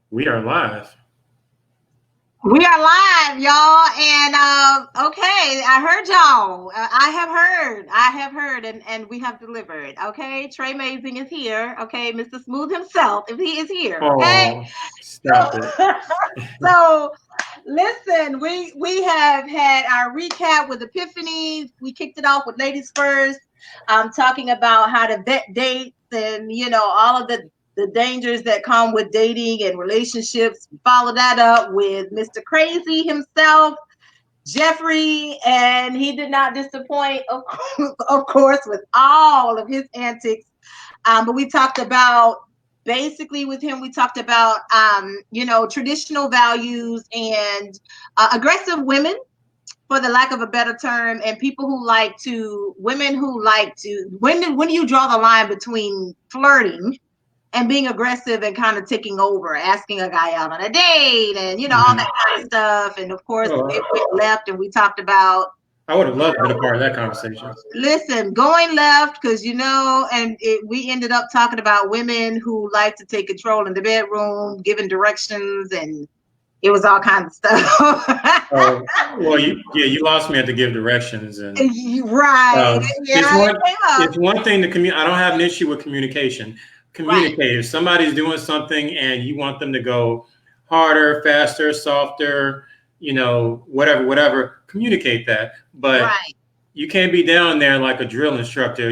We are live. We are live, y'all, and okay, I heard y'all. I have heard, and we have delivered. Okay, Tre Amazing is here. Okay, Mr. Smooth himself, if he is here. Okay, Oh, stop it. so, so listen, we have had our recap with Epiphany. We kicked it off with ladies first, talking about how to vet dates and all of the dangers that come with dating and relationships. Follow that up with Mr. Crazy himself, Jeffrey, and he did not disappoint, of course, with all of his antics. But we talked about basically with him, we talked about traditional values and aggressive women, for the lack of a better term, and people who like to women who like to when do you draw the line between flirting and being aggressive and kind of taking over, asking a guy out on a date and all Mhm. that kind of stuff. And of course, Oh, it went left, and we talked about I would have loved to be a part of that conversation. listen going left because we ended up talking about women who like to take control in the bedroom, giving directions, and it was all kinds of stuff. Oh, well, you lost me at the give directions, and Right. it's Yeah, it one came up. it's one thing to communicate. I don't have an issue with communication. Right. Communicate. If somebody's doing something and you want them to go harder, faster, softer, whatever, communicate that. But Right. you can't be down there like a drill instructor,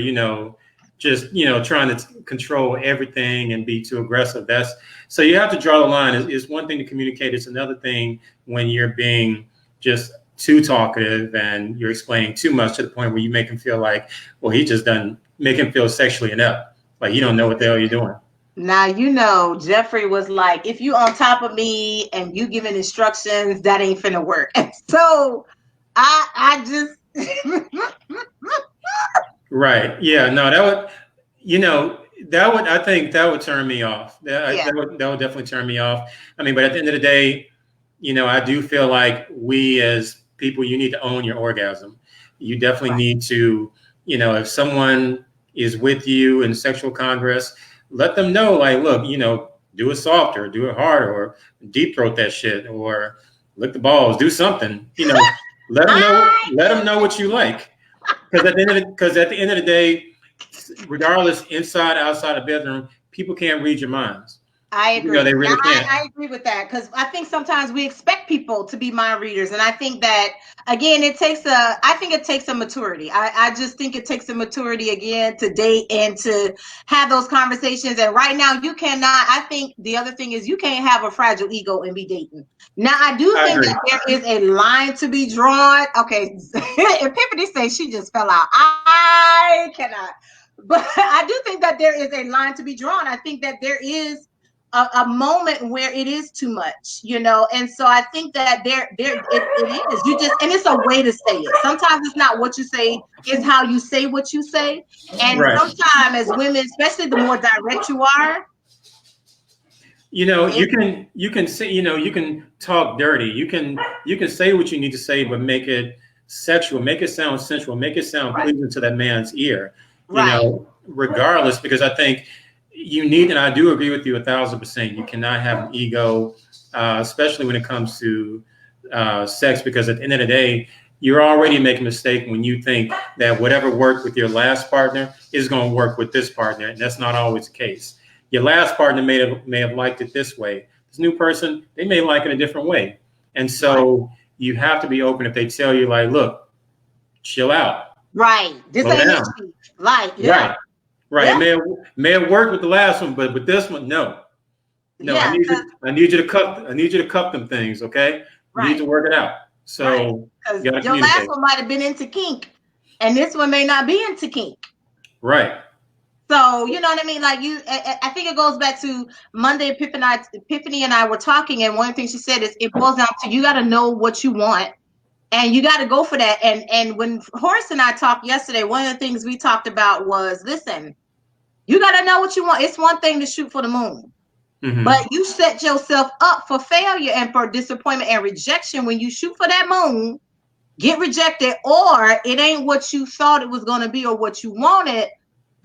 just trying to control everything and be too aggressive. That's so you have to draw the line. It's one thing to communicate. It's another thing when you're being just too talkative and you're explaining too much to the point where you make him feel like, well, he just done make him feel sexually inept, like you don't know what the hell you're doing. Now Jeffrey was like, if you on top of me and you giving instructions, that ain't finna work. And so I just Right? Yeah. No, you know, I think that would turn me off. yeah, That would definitely turn me off. I mean, but at the end of the day, I do feel like we as people, you need to own your orgasm. You definitely right. need to, if someone is with you in sexual congress, let them know, like, look, do it softer, do it harder, or deep throat that shit, or lick the balls, do something. I Let them get know what you like. Because at the end of the day, regardless, inside, outside the bedroom, people can't read your minds. I agree. They Yeah, really can't. I agree with that because I think sometimes we expect people to be mind readers, and I think that again, I think it takes a maturity. I just think it takes a maturity again to date and to have those conversations. And right now, you cannot. I think the other thing is you can't have a fragile ego and be dating. Now, I do I think agree. that there is a line to be drawn. Okay, Epiphany says she just fell out. I cannot. But I do think that there is a line to be drawn. I think that there is a moment where it is too much, and so I think that it is. You just and it's a way to say it. Sometimes it's not what you say, it's how you say what you say. And Right. sometimes as women, especially the more direct you are, it, You can say, you can talk dirty. You can say what you need to say, but make it sexual, make it sound sensual, make it sound right, pleasing to that man's ear. right, Regardless, because I think you need, and I do agree with you 1,000%. You cannot have an ego, especially when it comes to sex, because at the end of the day, you're already making a mistake when you think that whatever worked with your last partner is going to work with this partner, and that's not always the case. Your last partner may have liked it this way. This new person, they may like it a different way, and right, so you have to be open if they tell you, like, look, chill out, right. This slow ain't it, down. Chief. Like, yeah, Right, right. It yeah, may have worked with the last one, but with this one, no, no. I yeah, need you. I need you to cup them things. Okay. We need right, to work it out. right. So Because you got to your last communicate. one might have been into kink, and this one may not be into kink. Right. So you know what I mean? Like I think it goes back to Monday. Epiphany and I were talking, and one thing she said is it boils down to you got to know what you want, and you got to go for that. And when Horace and I talked yesterday, one of the things we talked about was, listen, you got to know what you want. It's one thing to shoot for the moon, but Hmm. you set yourself up for failure and for disappointment and rejection when you shoot for that moon, get rejected, or it ain't what you thought it was going to be or what you wanted.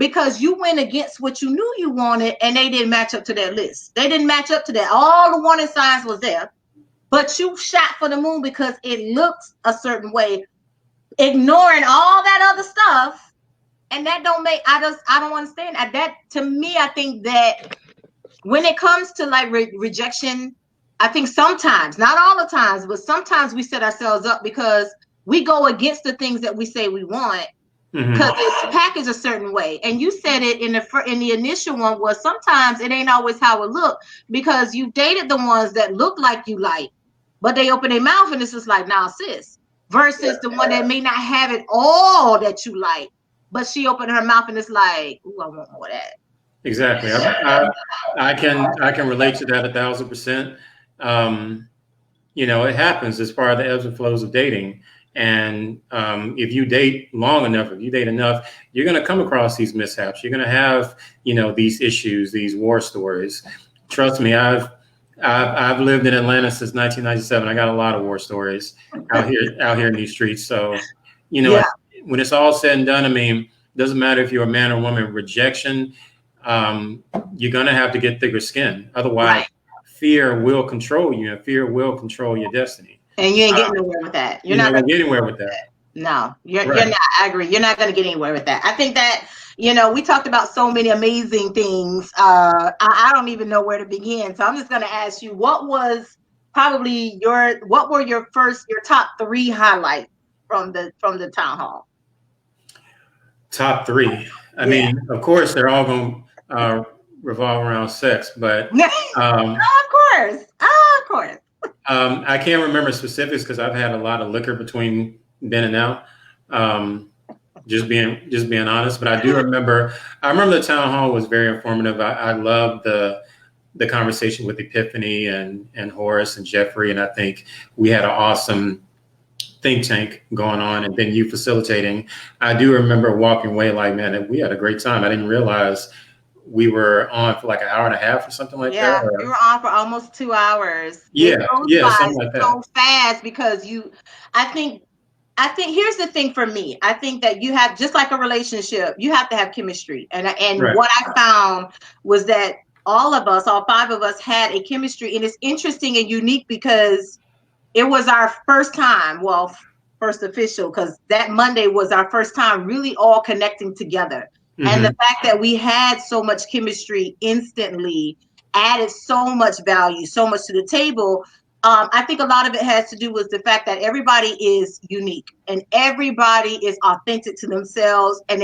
because you went against what you knew you wanted and they didn't match up to that list. They didn't match up to that. All the warning signs was there, but you shot for the moon because it looks a certain way, ignoring all that other stuff. And that don't make, I don't understand that. To me, I think that when it comes to like rejection, I think sometimes, not all the times, but sometimes we set ourselves up because we go against the things that we say we want because it's packaged a certain way. And you said it in the initial one was sometimes it ain't always how it look, because you dated the ones that look like you like, but they open their mouth and it's just like, nah, sis, versus the one that may not have it all that you like, but she opened her mouth and it's like, ooh, I want more of that. Exactly. I can relate to that 1,000%. You know, it happens as part of the ebbs and flows of dating. And if you date long enough, if you date enough, you're going to come across these mishaps. You're going to have, you know, these issues, these war stories. Trust me, I've lived in Atlanta since 1997. I got a lot of war stories out here in these streets. So, you know, when it's all said and done, I mean, it doesn't matter if you're a man or woman. Rejection, you're going to have to get thicker skin. Otherwise, fear will control you, and fear will control your destiny. And you ain't getting nowhere with that. You're not going to get anywhere with that. No, you're not. I agree. You're not going to get anywhere with that. I think that, you know, we talked about so many amazing things. I don't even know where to begin. So I'm just going to ask you, what were your top 3 highlights from the town hall? Top 3. I mean, of course, they're all going to revolve around sex, but of course. I can't remember specifics because I've had a lot of liquor between then and now. Just being honest, but I do remember. I remember the town hall was very informative. I loved the conversation with Epiphany and Horace and Jeffrey, and I think we had an awesome think tank going on, and then you facilitating. I do remember walking away like, man, we had a great time. I didn't realize we were on for like an hour and a half or something like that. We were on for almost 2 hours. Yeah, something like that. So fast because I think here's the thing for me. I think that you have, just like a relationship, you have to have chemistry. And what I found was that all 5 of us had a chemistry, and it's interesting and unique because it was our first time, first official, because that Monday was our first time really all connecting together. And the fact that we had so much chemistry instantly added so much value, so much to the table. I think a lot of it has to do with the fact that everybody is unique and everybody is authentic to themselves, and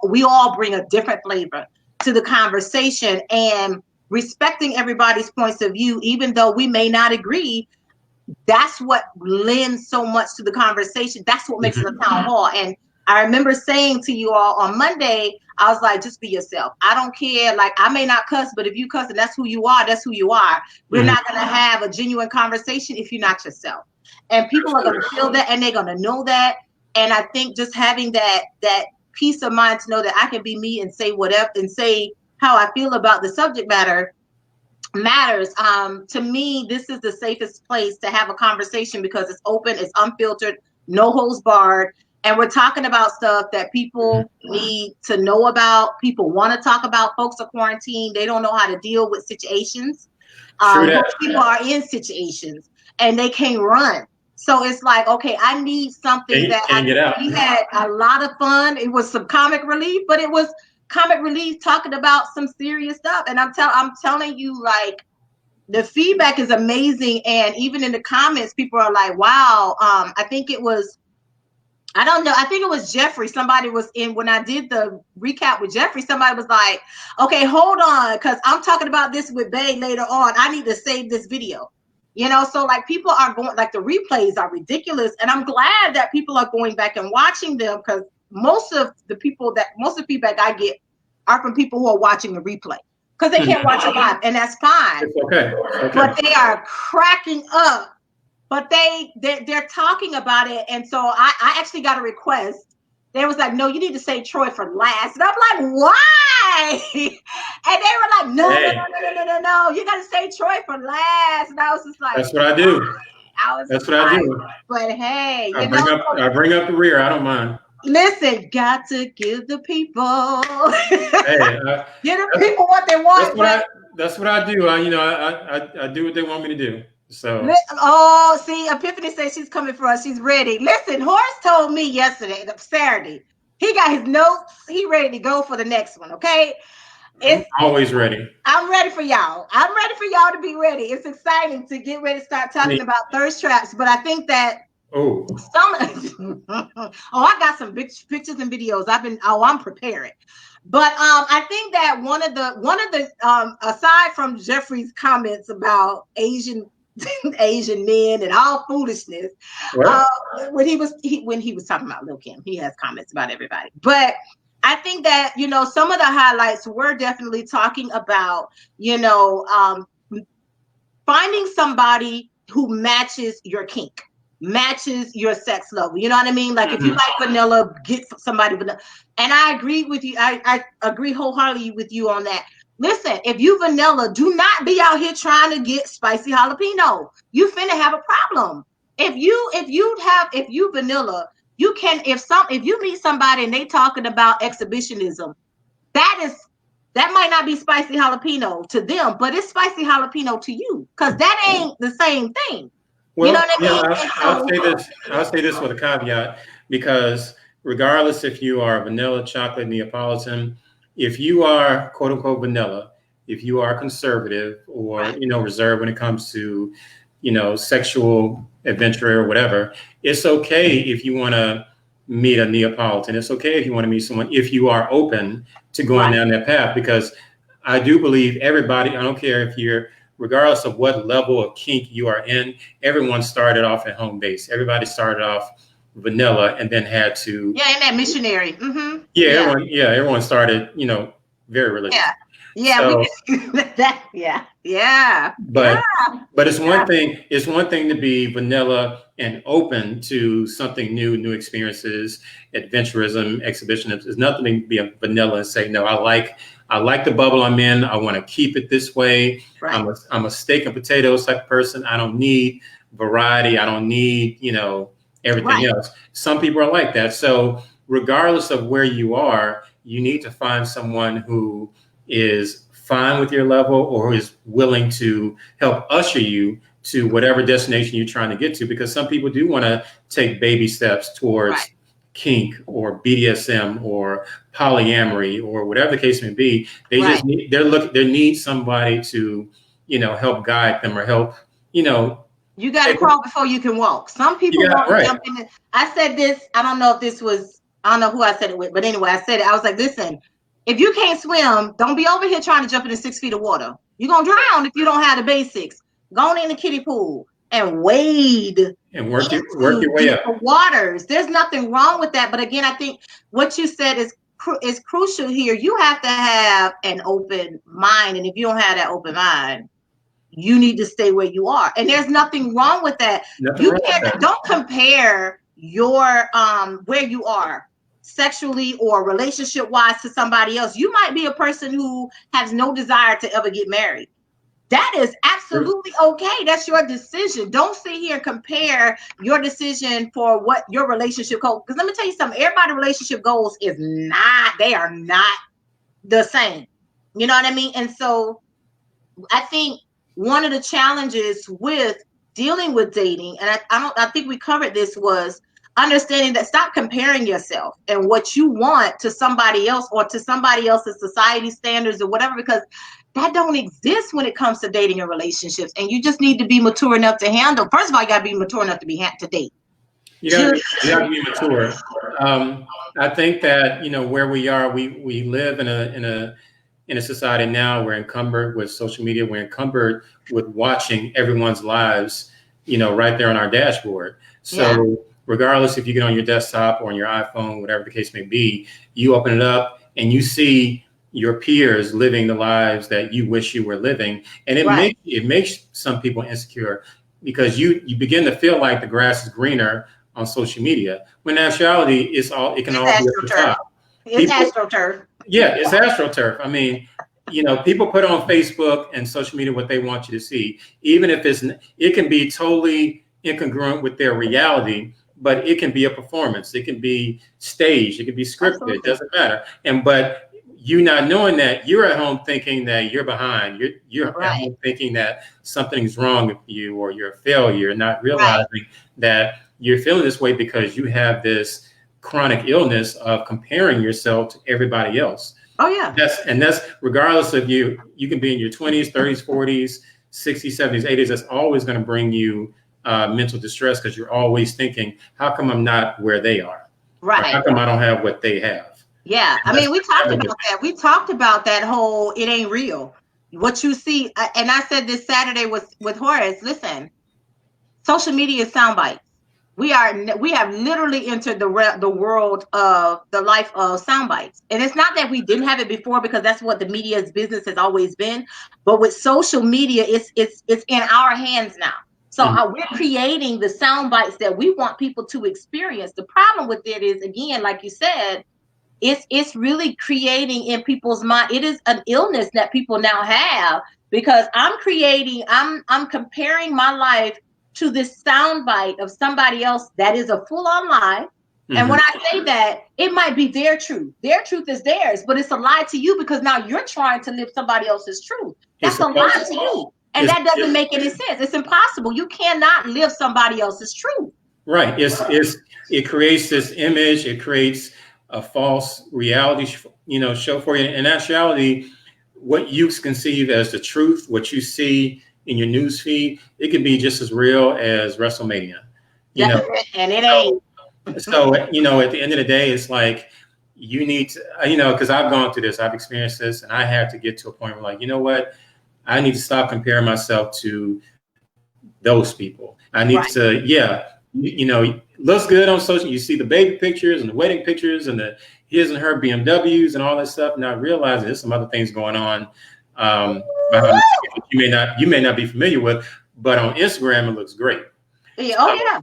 we all bring a different flavor to the conversation, and respecting everybody's points of view, even though we may not agree. That's what lends so much to the conversation. That's what makes it a town hall. And I remember saying to you all on Monday, I was like, just be yourself. I don't care. Like, I may not cuss, but if you cuss and that's who you are, that's who you are. We're not going to have a genuine conversation if you're not yourself. And people are going to feel that, and they're going to know that. And I think just having that peace of mind to know that I can be me and say whatever and say how I feel about the subject matter matters. To me, this is the safest place to have a conversation because it's open, it's unfiltered, no holds barred. And we're talking about stuff that people need to know about. People want to talk about. Folks are quarantined. They don't know how to deal with situations. People are in situations and they can't run. So it's like, okay, I need something we had a lot of fun. It was some comic relief, but it was comic relief talking about some serious stuff. And I'm telling you, like, the feedback is amazing. And even in the comments, people are like, wow, I think it was Jeffrey. Somebody was in, when I did the recap with Jeffrey, somebody was like, okay, hold on, because I'm talking about this with Bay later on. I need to save this video. You know, so like people are going, like the replays are ridiculous. And I'm glad that people are going back and watching them, because most of the feedback I get are from people who are watching the replay because they can't watch it live, and that's fine. It's okay. But they are cracking up. But they're talking about it. And so I actually got a request. They was like, no, you need to say Troy for last. And I'm like, why? And they were like, no, you got to say Troy for last. And I was just like, that's what I do. That's what I do. But hey, I bring up the rear. I don't mind. Listen, got to give the people, Hey, give the people what they want. that's what I do. I do what they want me to do. So Oh, see, Epiphany says she's coming for us. She's ready. Listen, Horace told me yesterday, Saturday, he got his notes. He ready to go for the next one. Okay. I'm always ready. I'm ready for y'all. I'm ready for y'all to be ready. It's exciting to get ready to start talking about thirst traps. But I think that some I got some big pictures and videos. I'm preparing. But I think that one of the aside from Jeffrey's comments about Asian men and all foolishness, when he was talking about Lil Kim, he has comments about everybody. But I think that some of the highlights were definitely talking about finding somebody who matches your kink, matches your sex level. You know what I mean? Like if you like vanilla, get somebody vanilla. And I agree with you. I agree wholeheartedly with you on that. Listen, if you vanilla, do not be out here trying to get spicy jalapeno. You finna have a problem. If you vanilla, you can if you meet somebody and they talking about exhibitionism, that might not be spicy jalapeno to them, but it's spicy jalapeno to you because that ain't the same thing. Well, you know what I mean? I'll say this with a caveat, because regardless if you are vanilla, chocolate, Neapolitan, if you are quote unquote vanilla, if you are conservative or reserved when it comes to sexual adventure or whatever, it's okay if you want to meet a Neapolitan. It's okay if you want to meet someone, if you are open to going down that path, because I do believe everybody, I don't care if you're, regardless of what level of kink you are in, everyone started off at home base. Everybody started off vanilla and then had to. In that missionary. Mm-hmm. Everyone started, very religious. Yeah, But it's one thing. It's one thing to be vanilla and open to something new experiences, adventurism, exhibitionism. It's nothing to be a vanilla and say, no, I like the bubble I'm in. I want to keep it this way. Right. I'm a steak and potatoes type of person. I don't need variety. I don't need everything else. Some people are like that. So regardless of where you are, you need to find someone who is fine with your level or who is willing to help usher you to whatever destination you're trying to get to, because some people do want to take baby steps towards kink or BDSM or polyamory or whatever the case may be. They just need somebody to help guide them or help you got to crawl before you can walk. Some people want to jump in. I said this, I don't know who I said it with, but anyway, I said it. I was like, listen, if you can't swim, don't be over here trying to jump into 6 feet of water. You're going to drown if you don't have the basics. Go in the kiddie pool and wade and work your way up. Waters. There's nothing wrong with that. But again, I think what you said is crucial here. You have to have an open mind. And if you don't have that open mind, you need to stay where you are. And there's nothing wrong with that. Don't compare your where you are sexually or relationship wise to somebody else. You might be a person who has no desire to ever get married. That is absolutely okay. That's your decision. Don't sit here and compare your decision for what your relationship goals. Because let me tell you something, everybody's relationship goals they are not the same. You know what I mean? And so I think one of the challenges with dealing with dating, and I think we covered this, was understanding that stop comparing yourself and what you want to somebody else or to somebody else's society standards or whatever, because that don't exist when it comes to dating and relationships. And you just need to be mature enough to handle. First of all, you got to be mature enough to date. You got to be mature. I think that where we are, we live in a society now. We're encumbered with social media. We're encumbered with watching everyone's lives, right there on our dashboard. So regardless if you get on your desktop or on your iPhone, whatever the case may be, you open it up and you see your peers living the lives that you wish you were living. And it makes some people insecure, because you begin to feel like the grass is greener on social media, when in actuality it can all be at the top. It's AstroTurf. Yeah, it's AstroTurf. I mean, people put on Facebook and social media what they want you to see, even if it can be totally incongruent with their reality. but it can be a performance. It can be staged. It can be scripted. Absolutely. It doesn't matter. But you not knowing that, you're at home thinking that you're behind. You're Right. at home thinking that something's wrong with you or you're a failure, not Right. realizing that you're feeling this way because you have this chronic illness of comparing yourself to everybody else. Oh yeah. That's regardless of you. You can be in your 20s, 30s, 40s, 60s, 70s, 80s. That's always going to bring you mental distress because you're always thinking, how come I'm not where they are? Or Right. how come I don't have what they have? Yeah. I And mean, we talked that's about that. We talked about that whole it ain't real. What you see, and I said this Saturday with Horace, listen, social media is sound bites. We have literally entered the world of the life of sound bites. And it's not that we didn't have it before, because that's what the media's business has always been. But with social media, it's in our hands now. So Mhm. we're creating the sound bites that we want people to experience. The problem with it is, again, like you said, it's really creating in people's mind. It is an illness that people now have, because I'm comparing my life to this soundbite of somebody else that is a full-on lie. And when I say that, it might be their truth. Their truth is theirs, but it's a lie to you because now you're trying to live somebody else's truth. That's a lie to you. And that doesn't make any sense. It's impossible. You cannot live somebody else's truth. Right. It creates this image. It creates a false reality, show for you. In actuality, what you conceive as the truth, what you see in your news feed, it can be just as real as WrestleMania. And it ain't. So, at the end of the day, it's like you need to, because I've gone through this, I've experienced this, and I had to get to a point where, like, you know what, I need to stop comparing myself to those people. I need to, looks good on social. You see the baby pictures and the wedding pictures and the his and her BMWs and all that stuff. Not realizing there's some other things going on behind the scenes that you may not be familiar with, but on Instagram it looks great. Yeah, oh yeah.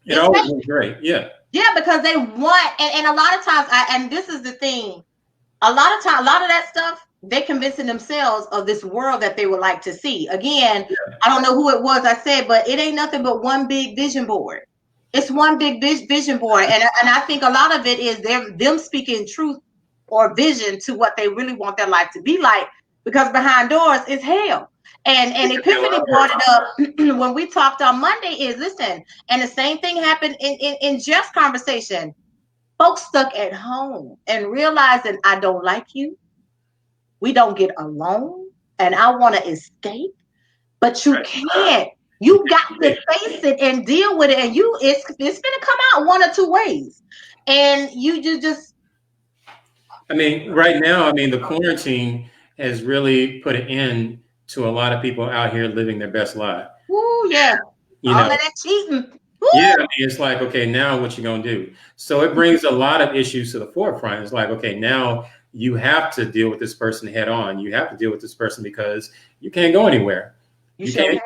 It always looks great. Yeah. Yeah, because they want, and a lot of times, and this is the thing, a lot of that stuff, they're convincing themselves of this world that they would like to see. Again, I don't know who it was I said, but it ain't nothing but one big vision board. It's one big vision board. And I think a lot of it is them speaking truth or vision to what they really want their life to be like, because behind doors is hell. And Epiphany brought it up when we talked on Monday is, listen, and the same thing happened in Jeff's conversation. Folks stuck at home and realizing I don't like you. We don't get along and I want to escape, but you can't. You got to face it and deal with it. And it's going to come out one or two ways. And you just. I mean, right now, the quarantine has really put an end to a lot of people out here living their best life. Ooh, yeah. All of that cheating. Woo! Yeah, it's like, okay, now what you gonna do? So it brings a lot of issues to the forefront. It's like, okay, now you have to deal with this person head on. You have to deal with this person because you can't go anywhere. You can't.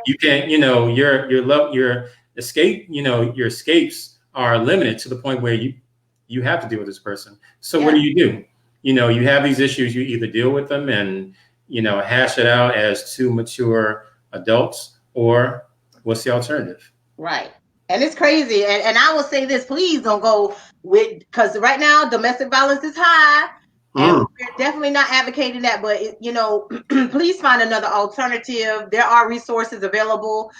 Your escape. Your escapes are limited to the point where you have to deal with this person. So what do? You have these issues. You either deal with them and hash it out as two mature adults, or what's the alternative? Right. And it's crazy. And I will say this, please don't go with, because right now domestic violence is high. And we're definitely not advocating that, but please find another alternative. There are resources available.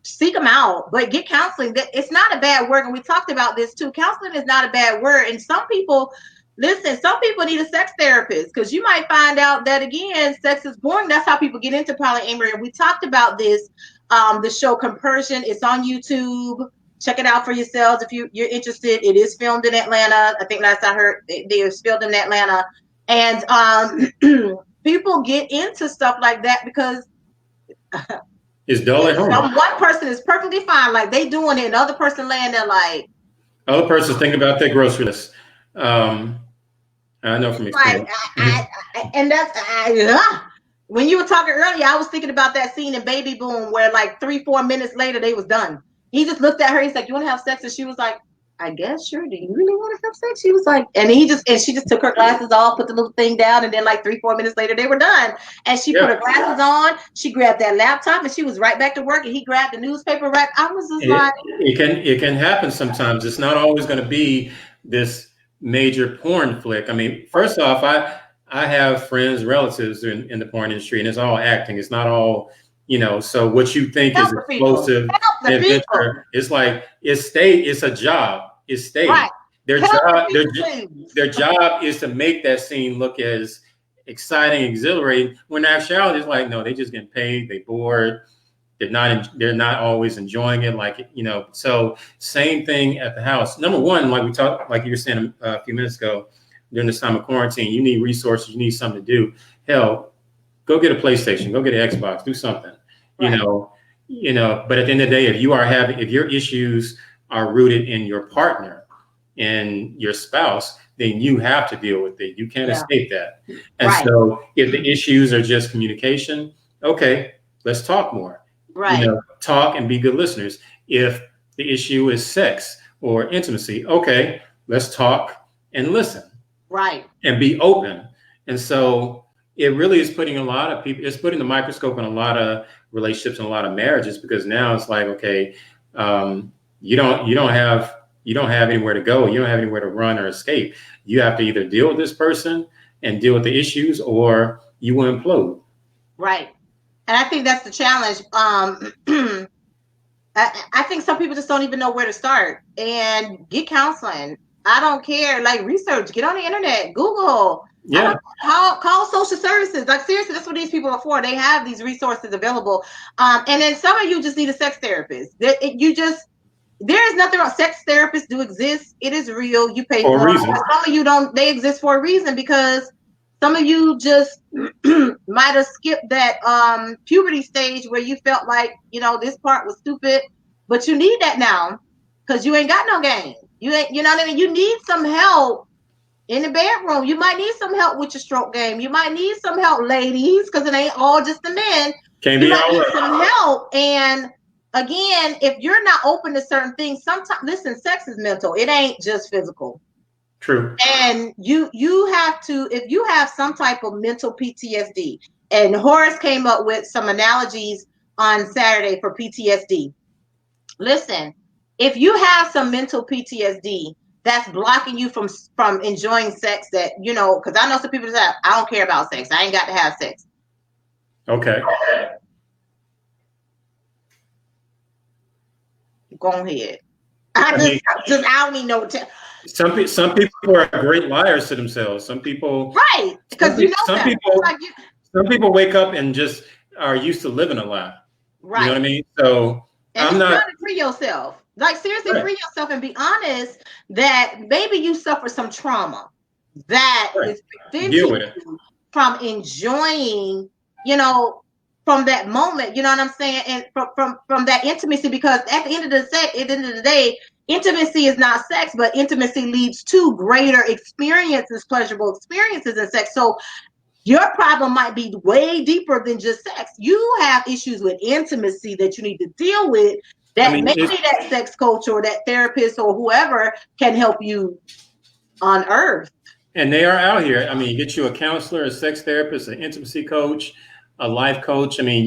Seek them out, but get counseling. It's not a bad word. And we talked about this too. Counseling is not a bad word. And some people need a sex therapist, because you might find out that, again, sex is boring. That's how people get into polyamory. And we talked about this. The show Compersion, it's on YouTube. Check it out for yourselves if you're interested. It is filmed in Atlanta. I think last I heard they are filmed in Atlanta. And people get into stuff like that because it's dull at home. One person is perfectly fine, like they doing it, and the other person laying there like. Other person's thinking about their grocery list. I know from experience. And that's when you were talking earlier, I was thinking about that scene in Baby Boom where like 3-4 minutes later they was done. He just looked at her. He's like, "You want to have sex?" And she was like, I guess sure. Do you really want to have sex? She was like, and she just took her glasses off, put the little thing down, and then like 3-4 minutes later they were done. And she put Yeah. her glasses on. She grabbed that laptop and she was right back to work. And he grabbed the newspaper rack. I was just like, It can happen sometimes. It's not always going to be this major porn flick. I mean, first off, I have friends, relatives in the porn industry, and it's all acting. It's not all, So what you think is help the people, explosive help the people. adventure, it's like it's a job. It's stage. Right. Their Help job, the people, please. their job is to make that scene look as exciting, exhilarating. When in actuality, it's like no, they just getting paid. They bored. They're not always enjoying it, so same thing at the house. Number one, like you were saying a few minutes ago, during this time of quarantine, you need resources, you need something to do. Hell, go get a PlayStation, go get an Xbox, do something. Right. But at the end of the day, if your issues are rooted in your partner and your spouse, then you have to deal with it. You can't escape that. And so if the issues are just communication, okay, let's talk more. Right. Talk and be good listeners. If the issue is sex or intimacy, okay, let's talk and listen. Right. And be open. And so it really is putting it's putting the microscope on a lot of relationships and a lot of marriages, because now it's like, okay, you don't have anywhere to go. You don't have anywhere to run or escape. You have to either deal with this person and deal with the issues, or you will implode. Right. And I think that's the challenge. I think some people just don't even know where to start, and get counseling. I don't care. Like, research, get on the internet, Google. Yeah. Call social services. Like, seriously, that's what these people are for. They have these resources available. And then some of you just need a sex therapist. There is nothing wrong. Sex therapists do exist. It is real. You pay for it. Some of you don't. They exist for a reason, because some of you just might have skipped that puberty stage where you felt like, this part was stupid, but you need that now because you ain't got no game. You know what I mean? You need some help in the bedroom. You might need some help with your stroke game. You might need some help, ladies, because it ain't all just the men. You might need some help. And again, if you're not open to certain things, sometimes, listen, sex is mental. It ain't just physical. True. And you have to, if you have some type of mental PTSD, and Horace came up with some analogies on Saturday for PTSD. Listen, if you have some mental PTSD that's blocking you from enjoying sex, that, because I know some people say, I don't care about sex. I ain't got to have sex. Okay. Go ahead. I don't even know what to. Some people are great liars to themselves. Some people, right? Because some people wake up and just are used to living a lie. Right. You know what I mean? So and I'm not trying to free yourself. Like, seriously, free yourself and be honest that maybe you suffer some trauma that is preventing you from enjoying, from that moment. You know what I'm saying? And from that intimacy, because at the end of the day, intimacy is not sex, but intimacy leads to greater experiences, pleasurable experiences in sex. So your problem might be way deeper than just sex. You have issues with intimacy that you need to deal with, that maybe that sex coach or that therapist or whoever can help you unearth. And they are out here. I mean, you get you a counselor, a sex therapist, an intimacy coach, a life coach. I mean,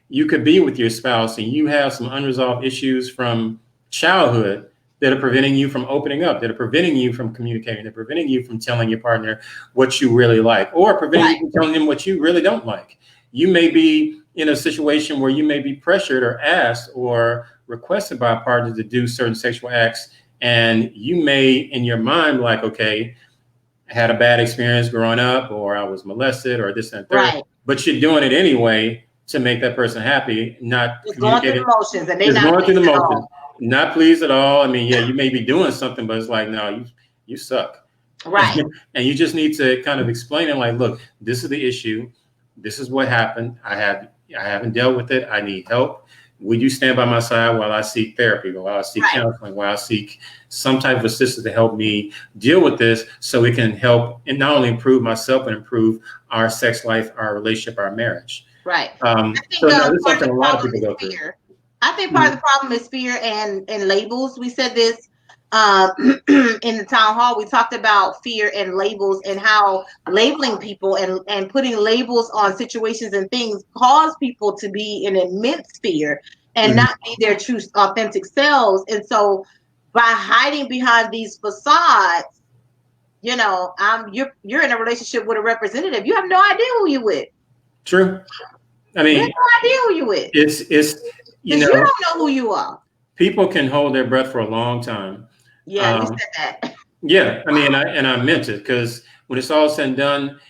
you could be with your spouse and you have some unresolved issues from childhood that are preventing you from opening up, that are preventing you from communicating, that are preventing you from telling your partner what you really like, or preventing you from telling them what you really don't like. You may be in a situation where you may be pressured or asked or requested by a partner to do certain sexual acts, and you may, in your mind, like, okay, I had a bad experience growing up, or I was molested, or this and that, but you're doing it anyway to make that person happy, not going through the motions, and they're not going through the motions. Not pleased at all. I mean, yeah, you may be doing something, but it's like, no, you suck. Right. And you just need to kind of explain it, like, look, this is the issue. This is what happened. I haven't dealt with it. I need help. Would you stand by my side while I seek therapy, while I seek counseling, while I seek some type of assistance to help me deal with this, so it can help and not only improve myself, but improve our sex life, our relationship, our marriage. Right. I think something a lot of people go through. I think part of the problem is fear and labels. We said this. in the town hall, we talked about fear and labels and how labeling people and putting labels on situations and things cause people to be in immense fear and not be their true authentic selves. And so by hiding behind these facades, you're in a relationship with a representative. You have no idea who you with. True. I mean, you have no idea who you with. It's you don't know who you are. People can hold their breath for a long time. Yeah, you said that. Yeah, I mean, I meant it, because when it's all said and done,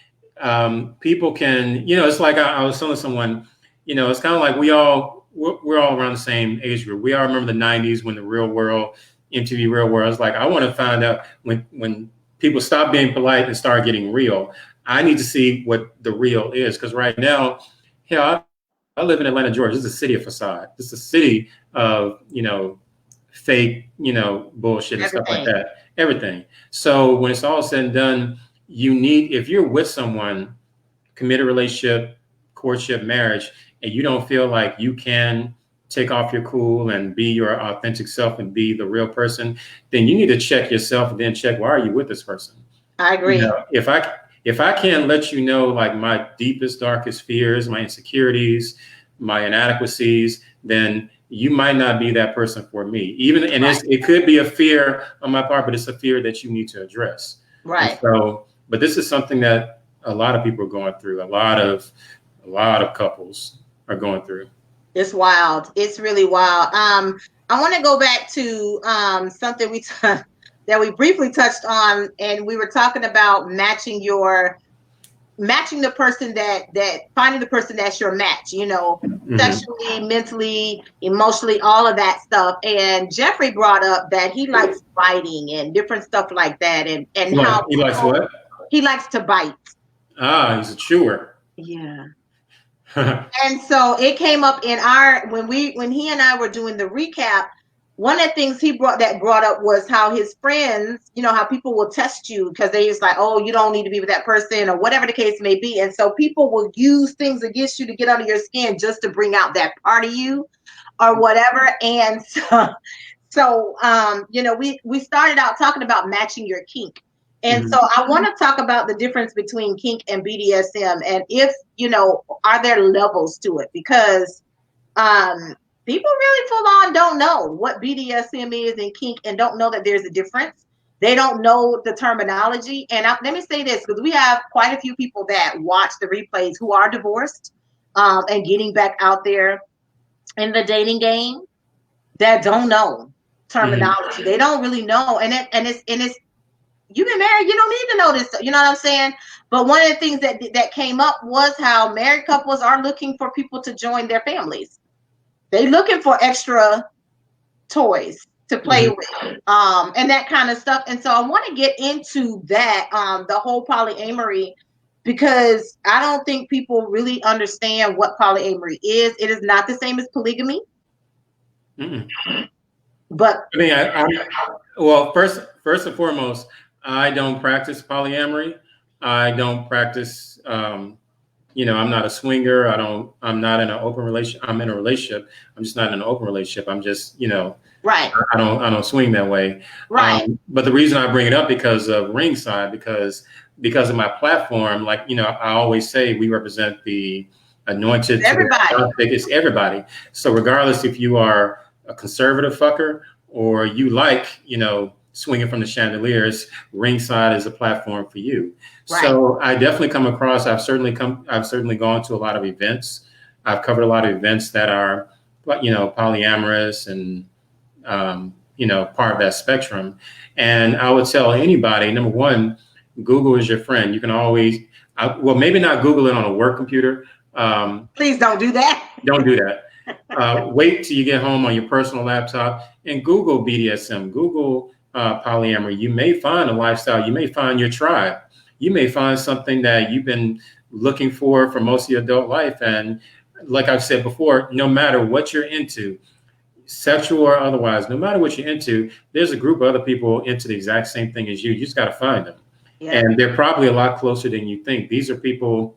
people can, it's like I was telling someone, it's kind of like we're all around the same age group. We all remember the 90s when the Real World, MTV Real World. It's like, I want to find out when people stop being polite and start getting real. I need to see what the real is, because right now, hell, I live in Atlanta, Georgia. This is a city of facade. This is a city of, fake, bullshit and stuff like that. Everything. So when it's all said and done, if you're with someone, committed relationship, courtship, marriage, and you don't feel like you can take off your cool and be your authentic self and be the real person, then you need to check yourself and then check, why are you with this person? I agree. If I can't let you know, like, my deepest, darkest fears, my insecurities, my inadequacies, then you might not be that person for me. It could be a fear on my part, but it's a fear that you need to address. Right. And so, but this is something that a lot of people are going through. A lot of couples are going through. It's wild. It's really wild. I want to go back to something that we briefly touched on, and we were talking about matching the person finding the person that's your match, sexually, mentally, emotionally, all of that stuff. And Jeffrey brought up that he likes biting and different stuff like that. And how he likes what? He likes to bite. He's a chewer. Yeah. And so it came up in when he and I were doing the recap. One of the things he brought up was how his friends, how people will test you because they just like, oh, you don't need to be with that person or whatever the case may be. And so people will use things against you to get under your skin just to bring out that part of you or whatever. And so we started out talking about matching your kink. And so I want to talk about the difference between kink and BDSM, and if, are there levels to it? Because people really full on don't know what BDSM is and kink and don't know that there's a difference. They don't know the terminology. And let me say this, because we have quite a few people that watch the replays who are divorced and getting back out there in the dating game that don't know terminology. They don't really know. And it's you've been married, you don't need to know this. You know what I'm saying? But one of the things that came up was how married couples are looking for people to join their families. They looking for extra toys to play with, and that kind of stuff. And so I want to get into that, the whole polyamory, because I don't think people really understand what polyamory is. It is not the same as polygamy. But I mean, well, first and foremost, I don't practice polyamory. I don't practice. I'm not a swinger. I'm not in an open relationship. I'm in a relationship. I'm just not in an open relationship. I'm just, right. I don't swing that way. Right. But the reason I bring it up because of Ringside, because of my platform, like, I always say we represent the anointed. Everybody. It's everybody. So regardless if you are a conservative fucker or you like, swinging from the chandeliers, Ringside is a platform for you. Right. So I definitely come across, I've certainly gone to a lot of events. I've covered a lot of events that are, polyamorous and, part of that spectrum. And I would tell anybody, number one, Google is your friend. You can always, maybe not Google it on a work computer. Please don't do that. Don't do that. Wait till you get home on your personal laptop and Google BDSM, Google polyamory. You may find a lifestyle. You may find your tribe. You may find something that you've been looking for most of your adult life. And like I've said before, no matter what you're into, sexual or otherwise, no matter what you're into, there's a group of other people into the exact same thing as you. You just got to find them. Yeah. And they're probably a lot closer than you think. These are people,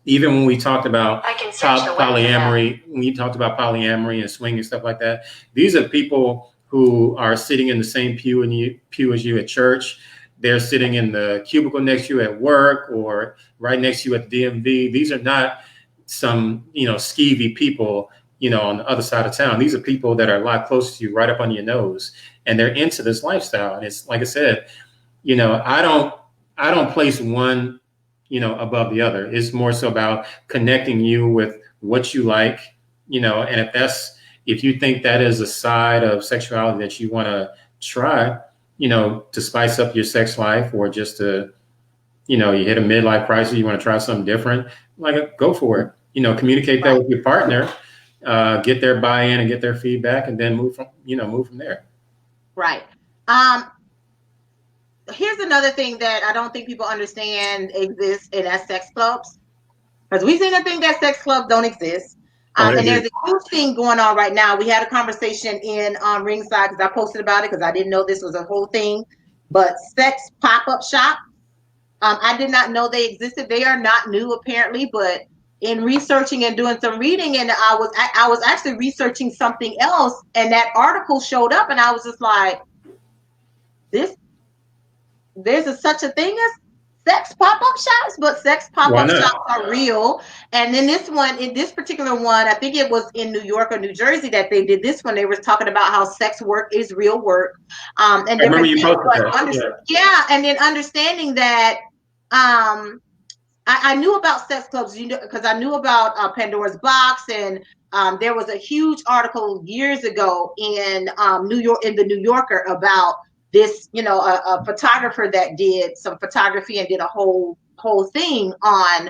even when we talked about polyamory, when you talked about polyamory and swing and stuff like that, these are people who are sitting in the same pew as you at church. They're sitting in the cubicle next to you at work or right next to you at the DMV. These are not some, skeevy people, on the other side of town. These are people that are a lot closer to you, right up on your nose, and they're into this lifestyle. And it's like I said, I don't place one, above the other. It's more so about connecting you with what you like, and if you think that is a side of sexuality that you want to try, to spice up your sex life, or just to, you hit a midlife crisis, you want to try something different, like, go for it. Communicate that with your partner, get their buy-in and get their feedback, and then move from there. Right. Here's another thing that I don't think people understand exists in sex clubs, because we seem to think that sex clubs don't exist. And there's a huge thing going on right now. We had a conversation in Ringside, because I posted about it because I didn't know this was a whole thing. But sex pop-up shop, I did not know they existed. They are not new apparently, but in researching and doing some reading, and I was actually researching something else, and that article showed up, and I was just like, there's such a thing as sex pop-up shops, but sex pop-up shops are real. And then in this particular one, I think it was in New York or New Jersey that they did this one. They were talking about how sex work is real work. And I remember you posted that. Yeah, and then understanding that I knew about sex clubs, because I knew about Pandora's Box, and there was a huge article years ago in New York, in the New Yorker, about this, a photographer that did some photography and did a whole thing on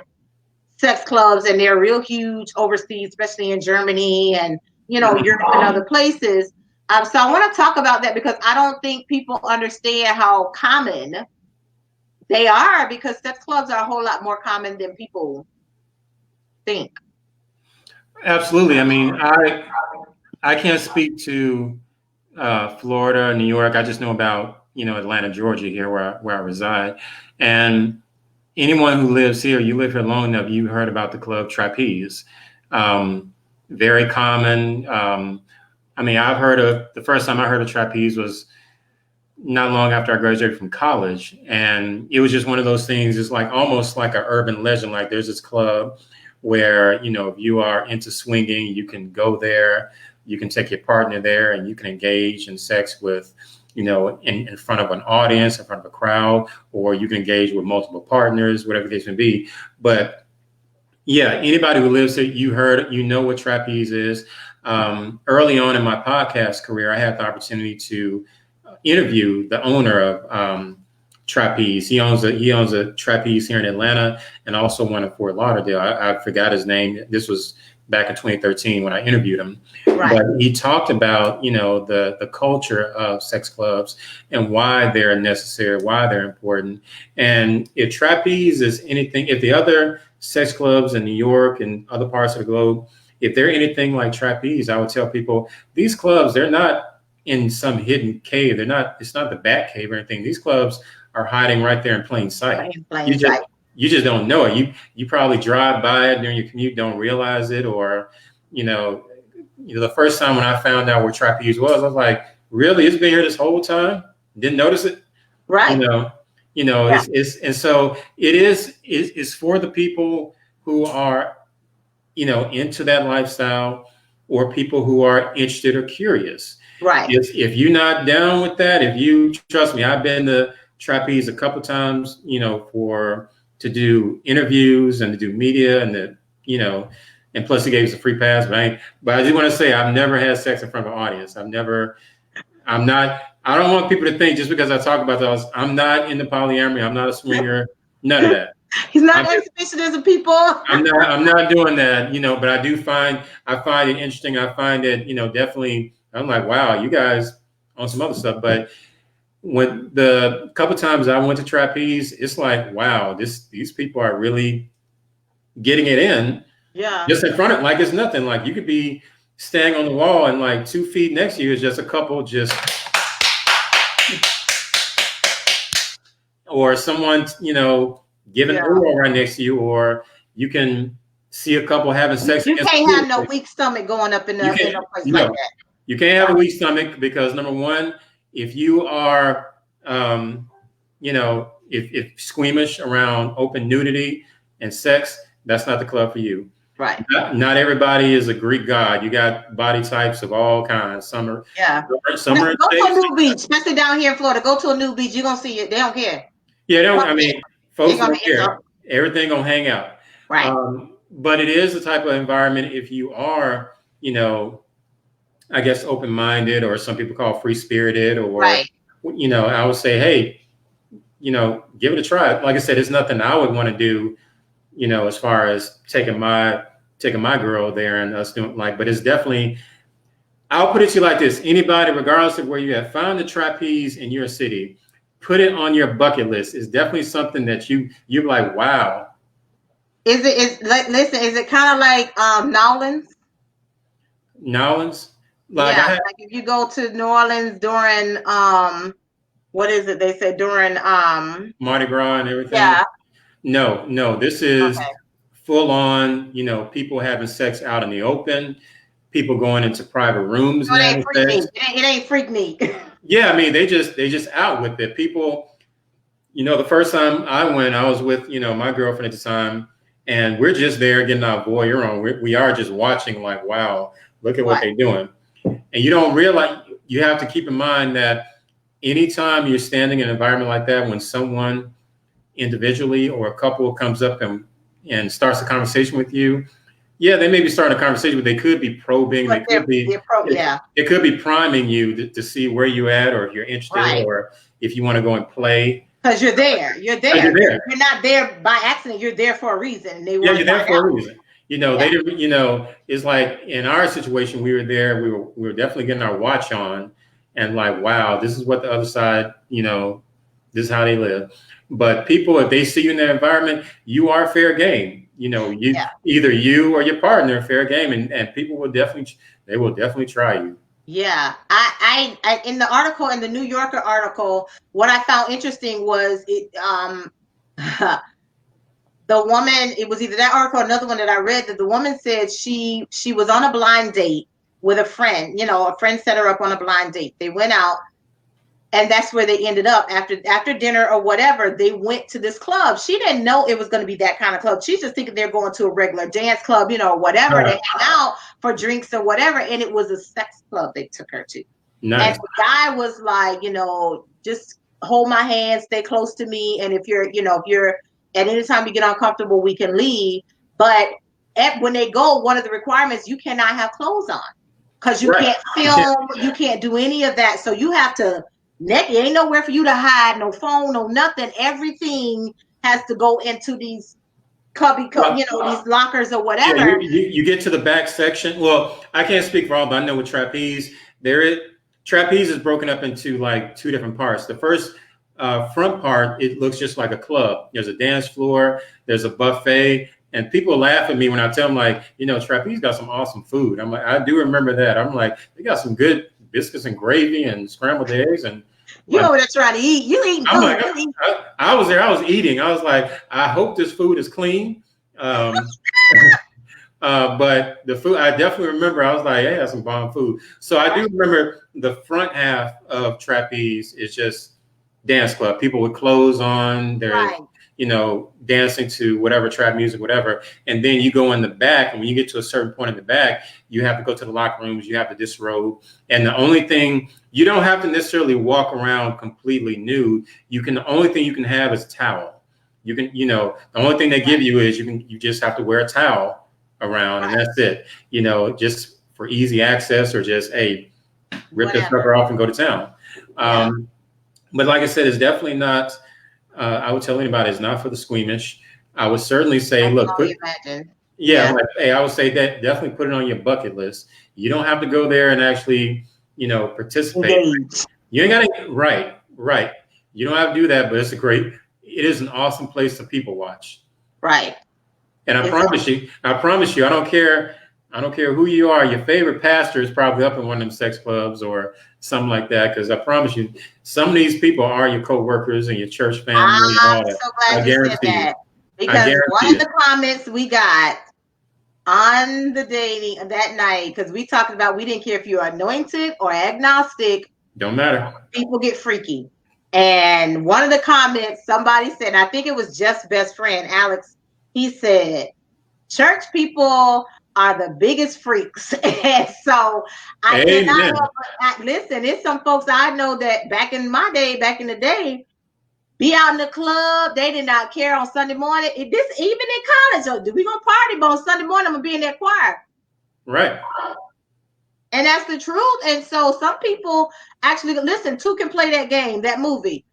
sex clubs, and they're real huge overseas, especially in Germany and, Europe and other places. So I want to talk about that, because I don't think people understand how common they are, because sex clubs are a whole lot more common than people think. Absolutely. I mean, I can't speak to Florida, New York. I just know about, Atlanta, Georgia, here where I reside. And anyone who lives here, you live here long enough, you heard about the club Trapeze. Very common. I mean, the first time I heard of Trapeze was not long after I graduated from college. And it was just one of those things. It's like almost like an urban legend. Like, there's this club where, if you are into swinging, you can go there. You can take your partner there, and you can engage in sex with, in front of an audience, in front of a crowd, or you can engage with multiple partners, whatever the case may be. But yeah, anybody who lives here, you know what Trapeze is. Early on in my podcast career, I had the opportunity to interview the owner of Trapeze. He owns a Trapeze here in Atlanta, and also one in Fort Lauderdale. I forgot his name. This was back in 2013 when I interviewed him. Right. But he talked about, the culture of sex clubs and why they're necessary, why they're important. And if Trapeze is anything, if the other sex clubs in New York and other parts of the globe, if they're anything like Trapeze, I would tell people, these clubs, they're not in some hidden cave. It's not the Bat Cave or anything. These clubs are hiding right there in plain sight. You just don't know it. You probably drive by it during your commute, don't realize it, or, the first time when I found out where Trapeze was, I was like, really? It's been here this whole time? Didn't notice it? Right. Yeah. And so it's for the people who are, into that lifestyle, or people who are interested or curious. Right. If you're not down with that, trust me, I've been to Trapeze a couple times, to do interviews and to do media, and and plus he gave us a free pass. But I do want to say, I've never had sex in front of an audience. I don't want people to think just because I talk about those, I'm not into polyamory. I'm not a swinger. None of that. He's not exhibitionism, people. I'm not doing that, but I find it interesting. I find it, definitely, I'm like, wow, you guys on some other stuff. But when the couple times I went to Trapeze, it's like, wow, these people are really getting it in. Yeah. Just in front of, like, it's nothing. Like, you could be standing on the wall, and like 2 feet next to you is just a couple, or someone, giving oral right next to you, or you can see a couple having sex. You can't have no weak stomach going up in a place like that. You can't have a weak stomach because number one, if you are, you know, if squeamish around open nudity and sex, that's not the club for you. Right. Not everybody is a Greek god. You got body types of all kinds. Some are, some No, are go to a new beach, especially down here in Florida. Go to a new beach. You're gonna see it. They don't care. Yeah, don't. I mean, folks don't care. Up. Everything gonna hang out. Right. But it is the type of environment if you are, you know, I guess open-minded, or some people call free-spirited, or you know, I would say, hey, you know, give it a try. Like I said, it's nothing I would want to do, you know, as far as taking my girl there and us doing but it's definitely, I'll put it to you like this. Anybody, regardless of where you have found the trapeze in your city, put it on your bucket list. It's definitely something that you're like, wow. Listen, is it kind of like Nowlands? Nowlands? Like if you go to New Orleans during what is it? They said during Mardi Gras and everything. Yeah. No. This is full on, you know, people having sex out in the open, people going into private rooms. No, it ain't freak me. Yeah, I mean, they just out with it. People, you know, the first time I went, I was with, you know, my girlfriend at the time, and we're just there getting our voyeur on. We are just watching like, wow, look at what they're doing. And you don't realize, you have to keep in mind that anytime you're standing in an environment like that, when someone individually or a couple comes up and starts a conversation with you, yeah, they may be starting a conversation, but they could be probing. They could be, it could be priming you to see where you're at, or if you're interested, or if you want to go and play. Because you're there. You're not there by accident. You're there for a reason. You're there for a reason. You know, they didn't. You know, it's like in our situation, we were there. We were definitely getting our watch on, and like, wow, this is what the other side. You know, this is how they live. But people, if they see you in that environment, you are fair game. You know, either you or your partner are fair game, and people will definitely try you. Yeah, I in the article, in the New Yorker article, what I found interesting was the woman, it was either that article or another one that I read, that the woman said she was on a blind date with a friend. You know, a friend set her up on a blind date. They went out, and that's where they ended up after dinner or whatever. They went to this club. She didn't know it was going to be that kind of club. She's just thinking they're going to a regular dance club, you know, whatever. Right. They hang out for drinks or whatever. And it was a sex club they took her to. Nice. And the guy was like, you know, just hold my hand, stay close to me. And if you're at any time you get uncomfortable, we can leave. But when they go, one of the requirements, you cannot have clothes on, because you can't film, you can't do any of that. So you have to naked. Ain't nowhere for you to hide, no phone, no nothing. Everything has to go into these these lockers or whatever. Yeah, you get to the back section. Well, I can't speak for all, but I know with trapeze, trapeze is broken up into like two different parts. The first front part, it looks just like a club. There's a dance floor, there's a buffet, and people laugh at me when I tell them, like, you know, trapeze got some awesome food. I'm like, I do remember that. I'm like, they got some good biscuits and gravy and scrambled eggs, and you over there trying to eat. You eating food. I was there. I was eating. I was like, I hope this food is clean. But the food, I definitely remember. I was like, hey, that's some bomb food. So I do remember the front half of trapeze is just dance club. People with clothes on. They're you know, dancing to whatever trap music, whatever. And then you go in the back, and when you get to a certain point in the back, you have to go to the locker rooms, you have to disrobe. And the only thing, you don't have to necessarily walk around completely nude. The only thing you can have is a towel. You can, you know, the only thing they give you is you just have to wear a towel around, and that's it. You know, just for easy access, or just, hey, rip this sucker off and go to town. But like I said, it's definitely not, I would tell anybody, it's not for the squeamish. I would certainly say, I would say that definitely put it on your bucket list. You don't have to go there and actually, you know, participate. Engage. You ain't got to, right. You don't have to do that, but it is an awesome place to people watch. Right. And I promise you, I don't care who you are. Your favorite pastor is probably up in one of them sex clubs or something like that. Because I promise you, some of these people are your co-workers and your church family. I'm so glad you said that. Because one of the comments we got on the dating that night, because we talked about we didn't care if you're anointed or agnostic. Don't matter. People get freaky. And one of the comments, somebody said, I think it was Jeff's best friend, Alex, he said, church people are the biggest freaks. And so I cannot Amen. help but listen, it's some folks I know that back in the day, be out in the club. They did not care on Sunday morning. Even in college, we gonna party, but on Sunday morning I'm gonna be in that choir. Right. And that's the truth. And so some people actually listen. Two can play that game, that movie.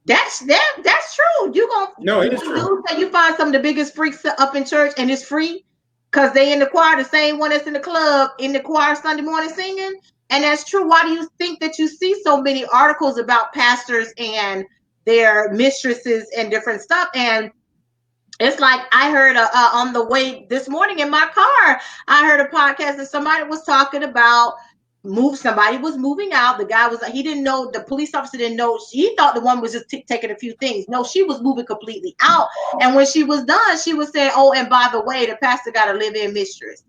That's true. No, it is true. You find some of the biggest freaks up in church, and it's free because they in the choir, the same one that's in the club in the choir Sunday morning singing. And that's true. Why do you think that you see so many articles about pastors and their mistresses and different stuff? And it's like I heard on the way this morning in my car, I heard a podcast that somebody was talking about somebody was moving out. The guy he didn't know, the police officer didn't know. He thought the woman was just taking a few things. No, she was moving completely out. And when she was done, she was saying, oh, and by the way, the pastor got a live-in mistress.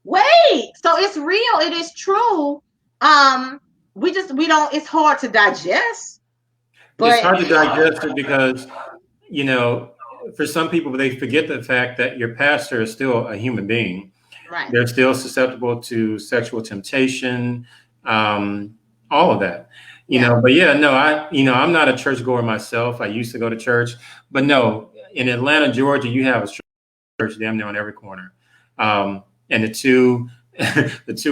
Wait, so it's real. It is true. We don't, it's hard to digest. But it's hard to digest it because, for some people, they forget the fact that your pastor is still a human being. Right. They're still susceptible to sexual temptation, all of that, but I'm not a churchgoer myself. I used to go to church, but no, in Atlanta, Georgia, you have a church damn near on every corner. And the two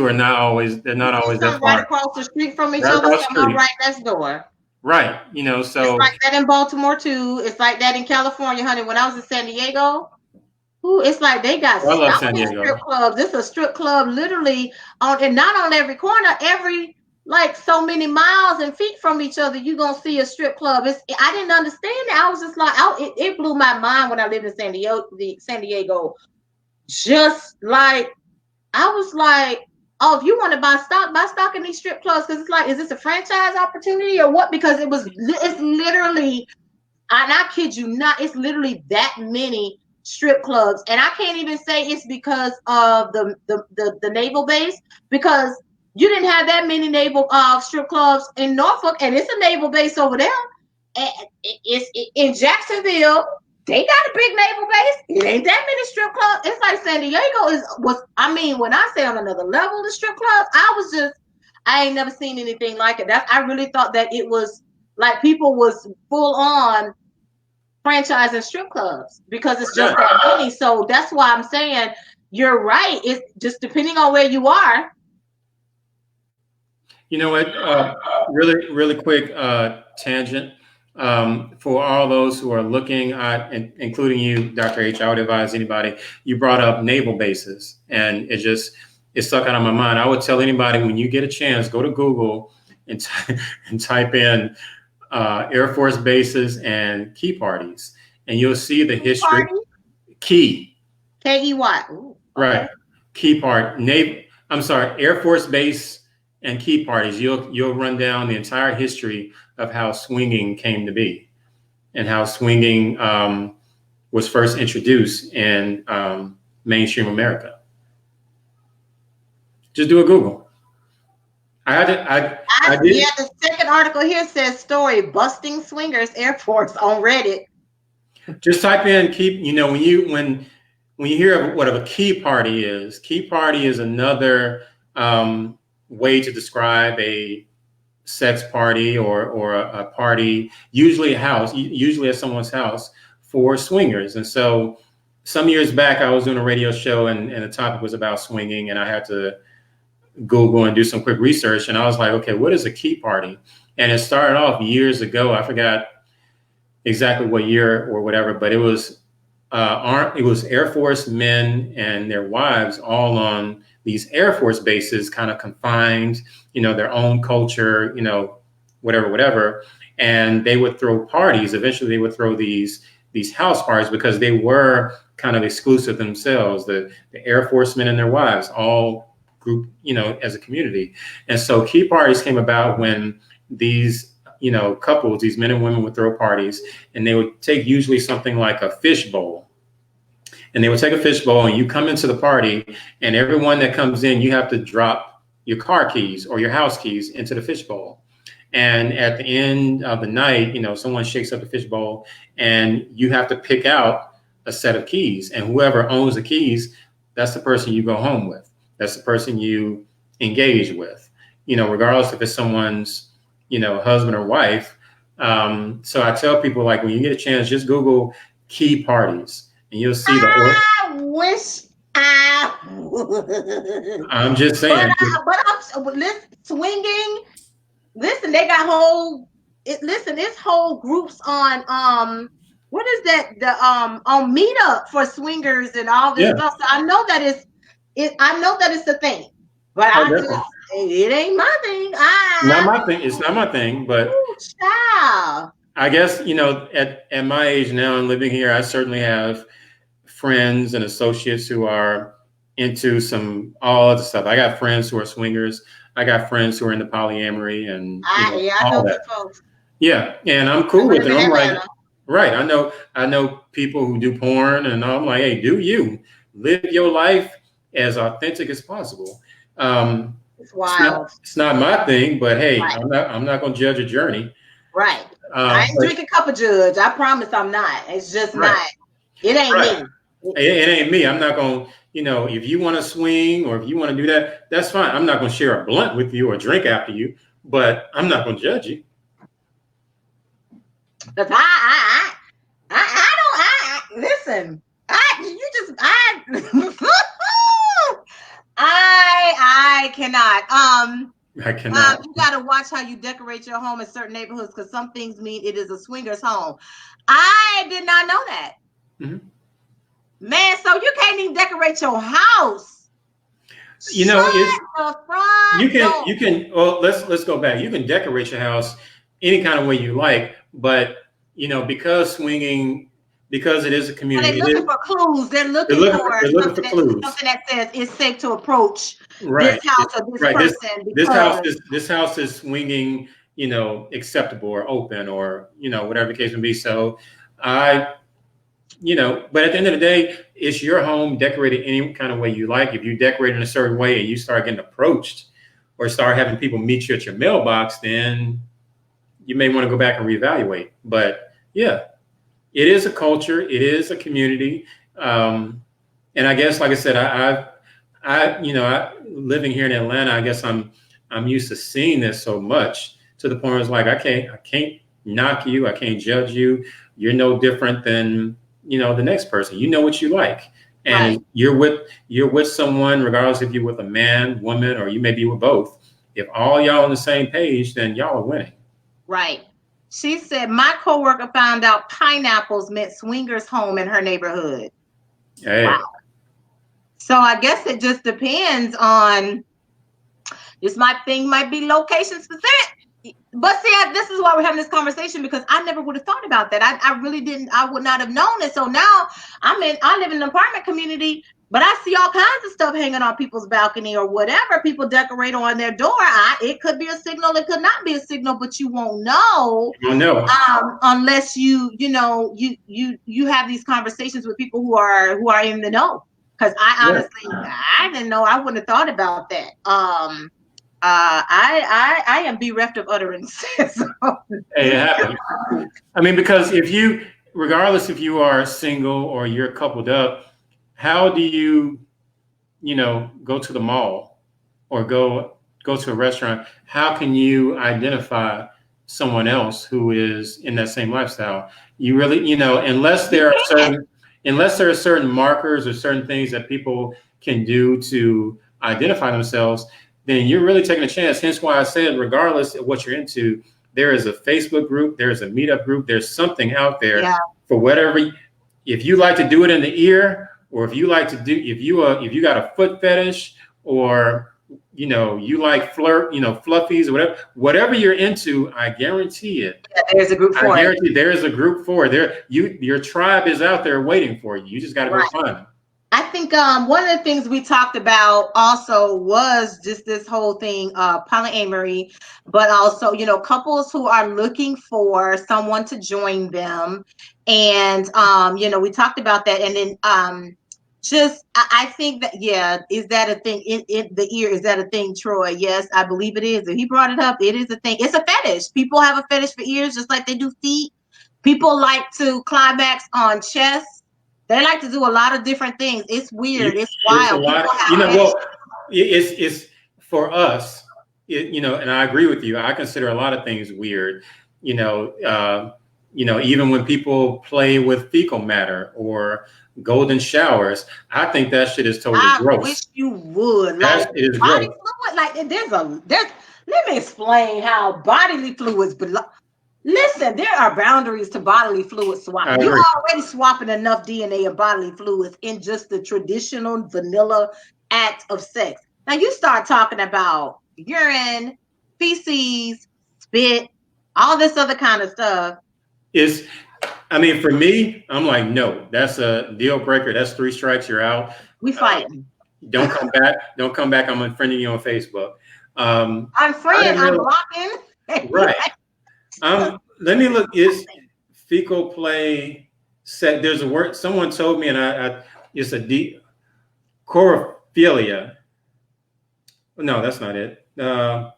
are not always that far. Right across the street from each other, right next door. Right. So it's like that in Baltimore too. It's like that in California, honey. When I was in San Diego, it's like they got strip clubs. It's a strip club literally and not on every corner, every like so many miles and feet from each other, you're gonna see a strip club. I didn't understand it. I was just like, it blew my mind when I lived in San Diego. Just like I was like, oh, if you want to buy stock in these strip clubs, because it's like, is this a franchise opportunity or what? Because it's literally, and I kid you not, it's literally that many strip clubs. And I can't even say it's because of the naval base, because you didn't have that many naval strip clubs in Norfolk, and it's a naval base over there. And it's in Jacksonville. They got a big naval base. It ain't that many strip clubs. It's like San Diego when I say on another level, the strip clubs, I ain't never seen anything like it. I really thought that it was like people was full on franchising strip clubs because it's just that many. So that's why I'm saying you're right. It's just depending on where you are. You know what? Really, really quick tangent. For all those who are looking at, including you, Dr. H, I would advise anybody, you brought up naval bases, and it stuck out of my mind. I would tell anybody, when you get a chance, go to Google and type in Air Force bases and key parties, and you'll see the history. Key. K-E-Y. Right. Key part. Air Force base and key parties. You'll run down the entire history of how swinging came to be and how swinging was first introduced in mainstream America. Just do a Google. I did. Yeah, the second article here says story busting swingers Air Force on Reddit. Just type in when you hear of what a key party is another way to describe a sex party or a party, usually at someone's house for swingers. And so some years back, I was doing a radio show and the topic was about swinging, and I had to Google and do some quick research. And I was like, okay, what is a key party? And it started off years ago. I forgot exactly what year or whatever, but it was Air Force men and their wives all on these Air Force bases, kind of confined, their own culture, whatever. And they would throw parties. Eventually they would throw these house parties because they were kind of exclusive themselves, the Air Force men and their wives, all grouped, as a community. And so key parties came about when these couples, these men and women would throw parties, and they would take usually something like a fish bowl, and they will take a fishbowl, and you come into the party, and everyone that comes in, you have to drop your car keys or your house keys into the fishbowl. And at the end of the night, someone shakes up the fishbowl, and you have to pick out a set of keys. And whoever owns the keys, that's the person you go home with. That's the person you engage with, regardless if it's someone's, husband or wife. So I tell people, like, when you get a chance, just Google key parties, and you'll see the. I wish I would. I'm just saying. Listen, swinging. Listen, they got whole. It's whole groups on what is that, the on Meetup for swingers and all this stuff. So I know that it's a thing, but it ain't my thing. Not my thing. It's not my thing, but child. I guess, at my age now and living here, I certainly have friends and associates who are into all other stuff. I got friends who are swingers. I got friends who are into polyamory and I know that. Folks. Yeah, and I'm cool with it. I'm like, right. I know people who do porn, and I'm like, hey, do you live your life as authentic as possible? It's wild. It's not my thing, but hey, right. I'm not going to judge a journey. Right. I ain't drinking cup of judge. I promise I'm not. It's just not. It ain't me. It ain't me. I'm not going to, if you want to swing or if you want to do that, that's fine. I'm not going to share a blunt with you or drink after you, but I'm not going to judge you. Because listen, I cannot. I cannot. You got to watch how you decorate your home in certain neighborhoods, because some things mean it is a swinger's home. I did not know that. Mm-hmm. Man, so you can't even decorate your house. You can. Well, let's go back. You can decorate your house any kind of way you like, but because it is a community. They're looking for clues. They're looking for clues. Something that says it's safe to approach this house or this person. This house is swinging, acceptable or open or whatever the case may be. So but at the end of the day, it's your home, decorated any kind of way you like. If you decorate in a certain way and you start getting approached or start having people meet you at your mailbox, then you may want to go back and reevaluate. But yeah, it is a culture. It is a community. And I guess, like I said, I living here in Atlanta, I guess I'm used to seeing this so much to the point where it's like, I can't knock you. I can't judge you. You're no different than, the next person. You know what you like. And you're with someone, regardless if you're with a man, woman, or you may be with both. If all y'all on the same page, then y'all are winning. Right. She said, my coworker found out pineapples meant swingers home in her neighborhood. Hey. Wow. So I guess it just depends on, might be location specific. But see, this is why we're having this conversation, because I never would have thought about that. I really didn't. I would not have known it. So now I live in an apartment community, but I see all kinds of stuff hanging on people's balcony or whatever. People decorate on their door. It could be a signal. It could not be a signal, but you won't know. You won't know. Unless you have these conversations with people who are in the know. Because I honestly, I didn't know. I wouldn't have thought about that. I am bereft of utterance. So. Hey, it happens. I mean, because regardless if you are single or you're coupled up, how do you, go to the mall or go to a restaurant? How can you identify someone else who is in that same lifestyle? You really, unless there are certain markers or certain things that people can do to identify themselves, then you're really taking a chance. Hence why I said, regardless of what you're into, there is a Facebook group, there's a meetup group, there's something out there for whatever. If you like to do it in the ear, or if you like to do, if you got a foot fetish, or you like fluffies or whatever you're into, I guarantee it. Yeah, there's a group for it. I guarantee there is a group for it. Your tribe is out there waiting for you. You just got to go find them. I think one of the things we talked about also was just this whole thing, polyamory, but also, couples who are looking for someone to join them. And, we talked about that. And then just I think that, yeah, is that a thing in the ear? Is that a thing, Troy? Yes, I believe it is. If he brought it up, it is a thing. It's a fetish. People have a fetish for ears, just like they do feet. People like to climax on chests. They like to do a lot of different things. It's weird. It's It's a wild. People lot. have fetishes. Well, it's for us. And I agree with you. I consider a lot of things weird. You know, even when people play with fecal matter or golden showers, I think that shit is totally I wish gross. you would. That Like is body gross. fluid, like there's let me explain how bodily fluids belong. Listen, there are boundaries to bodily fluid I swapping. You're agree. already swapping enough DNA and bodily fluids in just the traditional vanilla act of sex. Now you start talking about urine, feces, spit, all this other kind of stuff. It's I mean, for me, I'm like, no, that's a deal breaker. That's three strikes, you're out. We Um, fighting. don't come back. Don't come back. I'm unfriending you on Facebook. I'm I friend, didn't I'm realize. blocking. Right. Let me look. Is fecal play set? There's a word. Someone told me, and it's a deep chorophilia. No, that's not it. I'm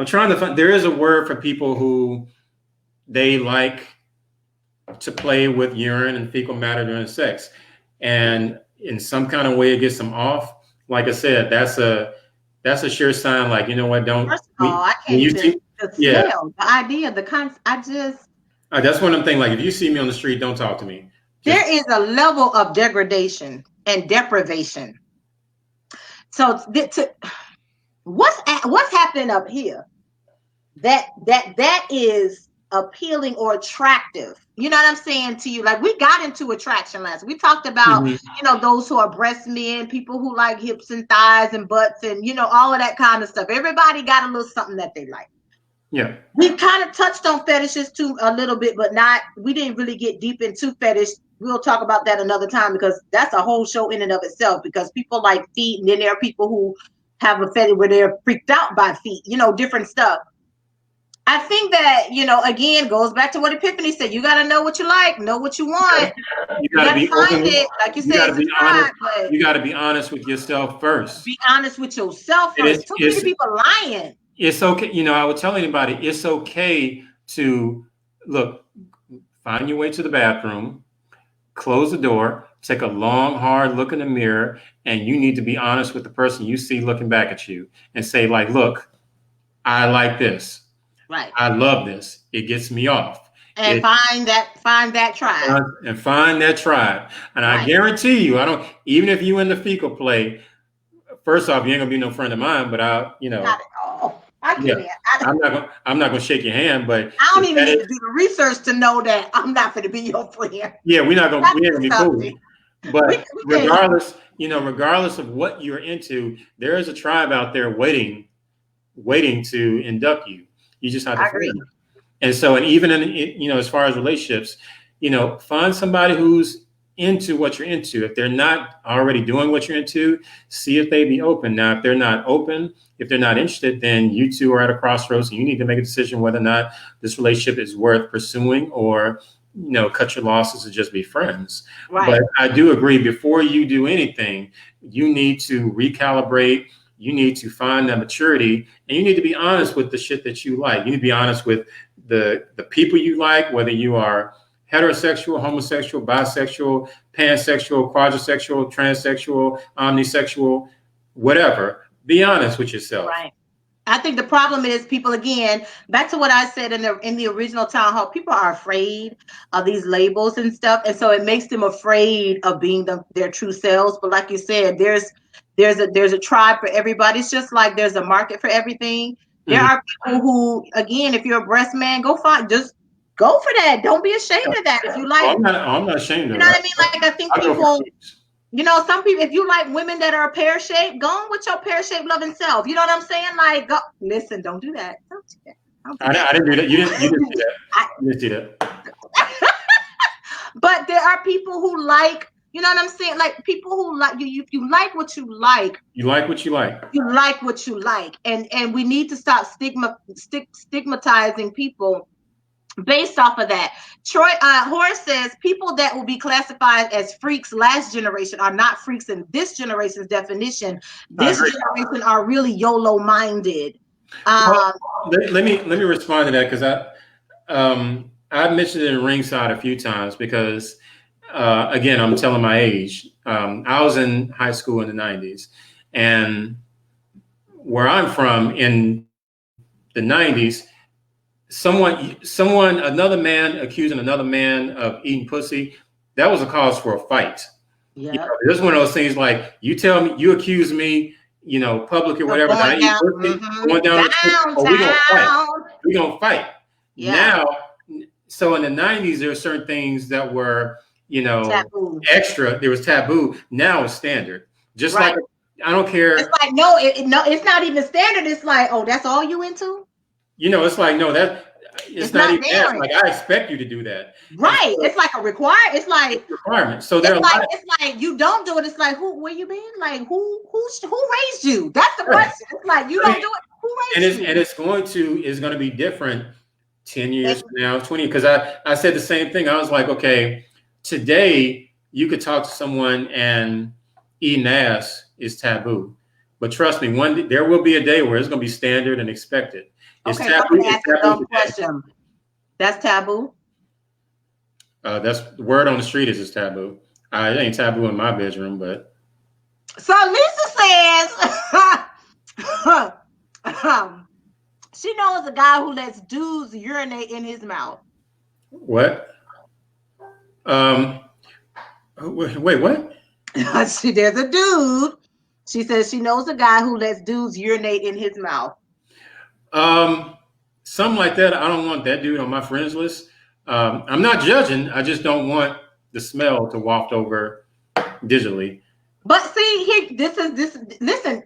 trying to find. There is a word for people who they like to play with urine and fecal matter during sex, and in some kind of way it gets them off. Like I said, that's a sure sign. Like, you know what? Don't First of all, I when can't you even see, the yeah, smell, the idea, the concept. I just that's one of them things. Like, if you see me on the street, don't talk to me. Just there is a level of degradation and deprivation. So what's happening up here? That is appealing or attractive. You know what I'm saying to you? Like we got into attraction last. We talked about, Mhm. those who are breast men, people who like hips and thighs and butts and all of that kind of stuff. Everybody got a little something that they like. Yeah. We kind of touched on fetishes too a little bit, but we didn't really get deep into fetish. We'll talk about that another time because that's a whole show in and of itself, because people like feet, and then there are people who have a fetish where they're freaked out by feet, different stuff. I think that, again, goes back to what Epiphany said. You got to know what you like, know what you want. You You got to got to be find open. it. Like you You said, got to it's a be honest. tribe, but You got to be honest with yourself first. be honest with yourself It first. is. Too many people lying. It's okay. I would tell anybody it's okay to look, find your way to the bathroom, close the door, take a long, hard look in the mirror, and you need to be honest with the person you see looking back at you and say, like, look, I like this. Right. I love this. It gets me off. And find that tribe. And find that tribe. And I Right. guarantee you, I don't, even if you in the fecal play, first off, you ain't gonna be no friend of mine, but Not at all. I yeah, can't. I'm not gonna shake your hand, but I don't if even that need is, to do the research to know that I'm not going to be your friend. yeah, That's we ain't the gonna be cool. subject. We But can't. regardless of what you're into, there is a tribe out there waiting to induct you. You just have to I find agree. them. And so, and even in, as far as relationships, find somebody who's into what you're into. If they're not already doing what you're into, see if they be open. Now, if they're not open, if they're not interested, then you two are at a crossroads and you need to make a decision whether or not this relationship is worth pursuing, or, cut your losses and just be friends. Right. But I do agree, before you do anything, you need to recalibrate. You need to find that maturity, and you need to be honest with the shit that you like. You need to be honest with the people you like, whether you are heterosexual, homosexual, bisexual, pansexual, quadrisexual, transsexual, omnisexual, whatever. Be honest with yourself. Right. I think the problem is people, again, back to what I said in the original town hall, people are afraid of these labels and stuff. And so it makes them afraid of being their true selves. But like you said, there's a tribe for everybody. It's just like there's a market for everything. There Mhm. are people who, again, if you're a breast man, just go for that. Don't be ashamed of that. If you like, I'm not ashamed you of know it. what I mean? Like, I think I go for people, kids. some people, if you like women that are pear shaped, go on with your pear shaped loving self. You know what I'm saying? Like, go, listen, don't do that. Don't do that. Don't do that. I didn't do that. You didn't do that. I, You didn't do that. but there are people who like, you know what I'm saying? Like people who like you. If you like what you like, You like what you like. you like what you like, and we need to stop stigmatizing people based off of that. Troy Horace says people that will be classified as freaks last generation are not freaks in this generation's definition. This generation are really YOLO minded. Well, let me respond to that because I've mentioned it in ringside a few times because again I'm telling my age. I was in high school in the '90s, and where I'm from in the '90s, another man accusing another man of eating pussy, that was a cause for a fight. Yeah, This is one of those things like you tell me, you accuse me, public or whatever, that I going eat down, pussy, going down the street, oh, we're gonna fight. downtown. We're gonna fight. Yeah, Now, so in the '90s, there were certain things that were, taboo. extra. There was taboo. Now it's standard. Just Right. like I don't care. It's like no, no, it's not even standard. It's like, oh, that's all you into? It's like no, it's not even that. daring. Like I expect you to do that. Right. So, it's like a it's like requirement. So there it's like you don't do it. It's like where you been? Like who raised you? That's the question. It's like you don't do it. Who raised you? And it's going to be different 10 years from now, 20. Because I said the same thing. I was like, okay, today you could talk to someone and eating ass is taboo. But trust me, there will be a day where it's going to be standard and expected. It's okay, taboo. I'm gonna ask a dumb question. That's taboo. That's the word on the street is taboo. It ain't taboo in my bedroom, but. So Lisa says she knows a guy who lets dudes urinate in his mouth. What? Wait, what? There's a dude. She says she knows a guy who lets dudes urinate in his mouth. Something like that. I don't want that dude on my friends list. I'm not judging. I just don't want the smell to waft over digitally. But see, listen,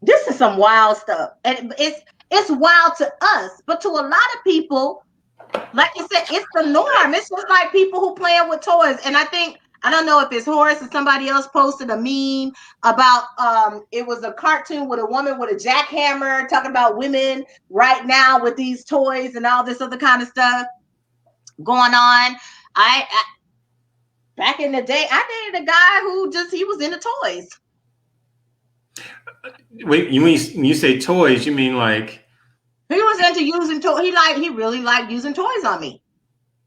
this is some wild stuff. And it's wild to us, but to a lot of people, like you said, it's the norm. It's just like people who playing with toys. And I don't know if it's Horace or somebody else posted a meme about it was a cartoon with a woman with a jackhammer talking about women right now with these toys and all this other kind of stuff going on. I back in the day, I dated a guy who he was into toys. Wait, when you say toys, you mean like he was into using toys? He really liked using toys on me.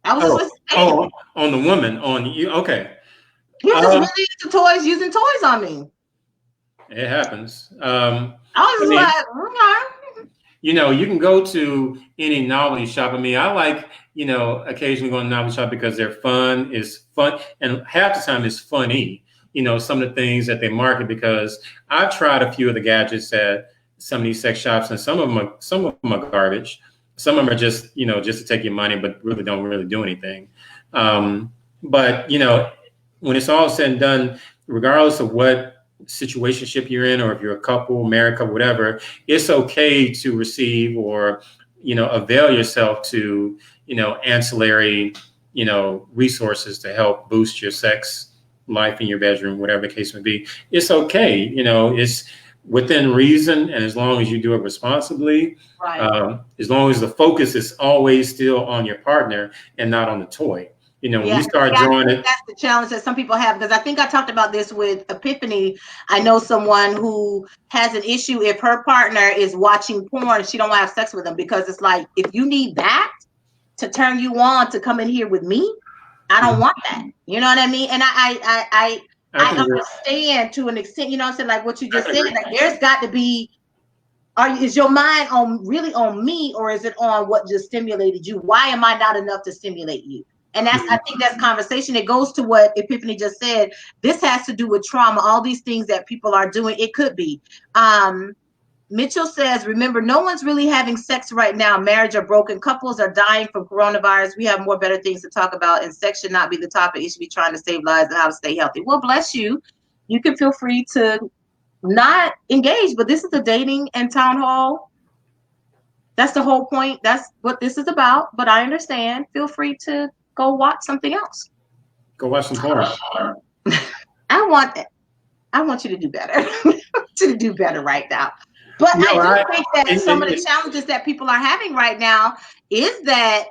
That was on the woman, on you. Okay. He was really into toys, using toys on me. It happens. I was like, okay. You can go to any novelty shop. I mean, I like, occasionally going to novelty shop because they're fun. It's fun. And half the time it's funny, some of the things that they market, because I've tried a few of the gadgets at some of these sex shops, and some of them are garbage. Some of them are just, just to take your money, but really don't really do anything. But, when it's all said and done, regardless of what situationship you're in, or if you're a couple, married couple, whatever, it's okay to receive or, avail yourself to, ancillary, resources to help boost your sex life in your bedroom, whatever the case may be. It's okay. It's within reason. And as long as you do it responsibly, right. As long as the focus is always still on your partner and not on the toy. When you start drawing it. That's the challenge that some people have, because I think I talked about this with Epiphany. I know someone who has an issue if her partner is watching porn, she don't want to have sex with them, because it's like, if you need that to turn you on to come in here with me, I don't want that. You know what I mean? And I understand to an extent, I'm saying, like what you just said, like there's got to be, is your mind really on me, or is it on what just stimulated you? Why am I not enough to stimulate you? And I think that's conversation. It goes to what Epiphany just said. This has to do with trauma. All these things that people are doing, it could be. Mitchell says, remember, no one's really having sex right now. Marriage are broken. Couples are dying from coronavirus. We have more better things to talk about, and sex should not be the topic. It should be trying to save lives and how to stay healthy. Well, bless you. You can feel free to not engage, but this is a dating and town hall. That's the whole point. That's what this is about. But I understand. Feel free to go watch something else. Go watch some porn. I want you to do better. I want you to do better right now. But I do think that some of the challenges that people are having right now is that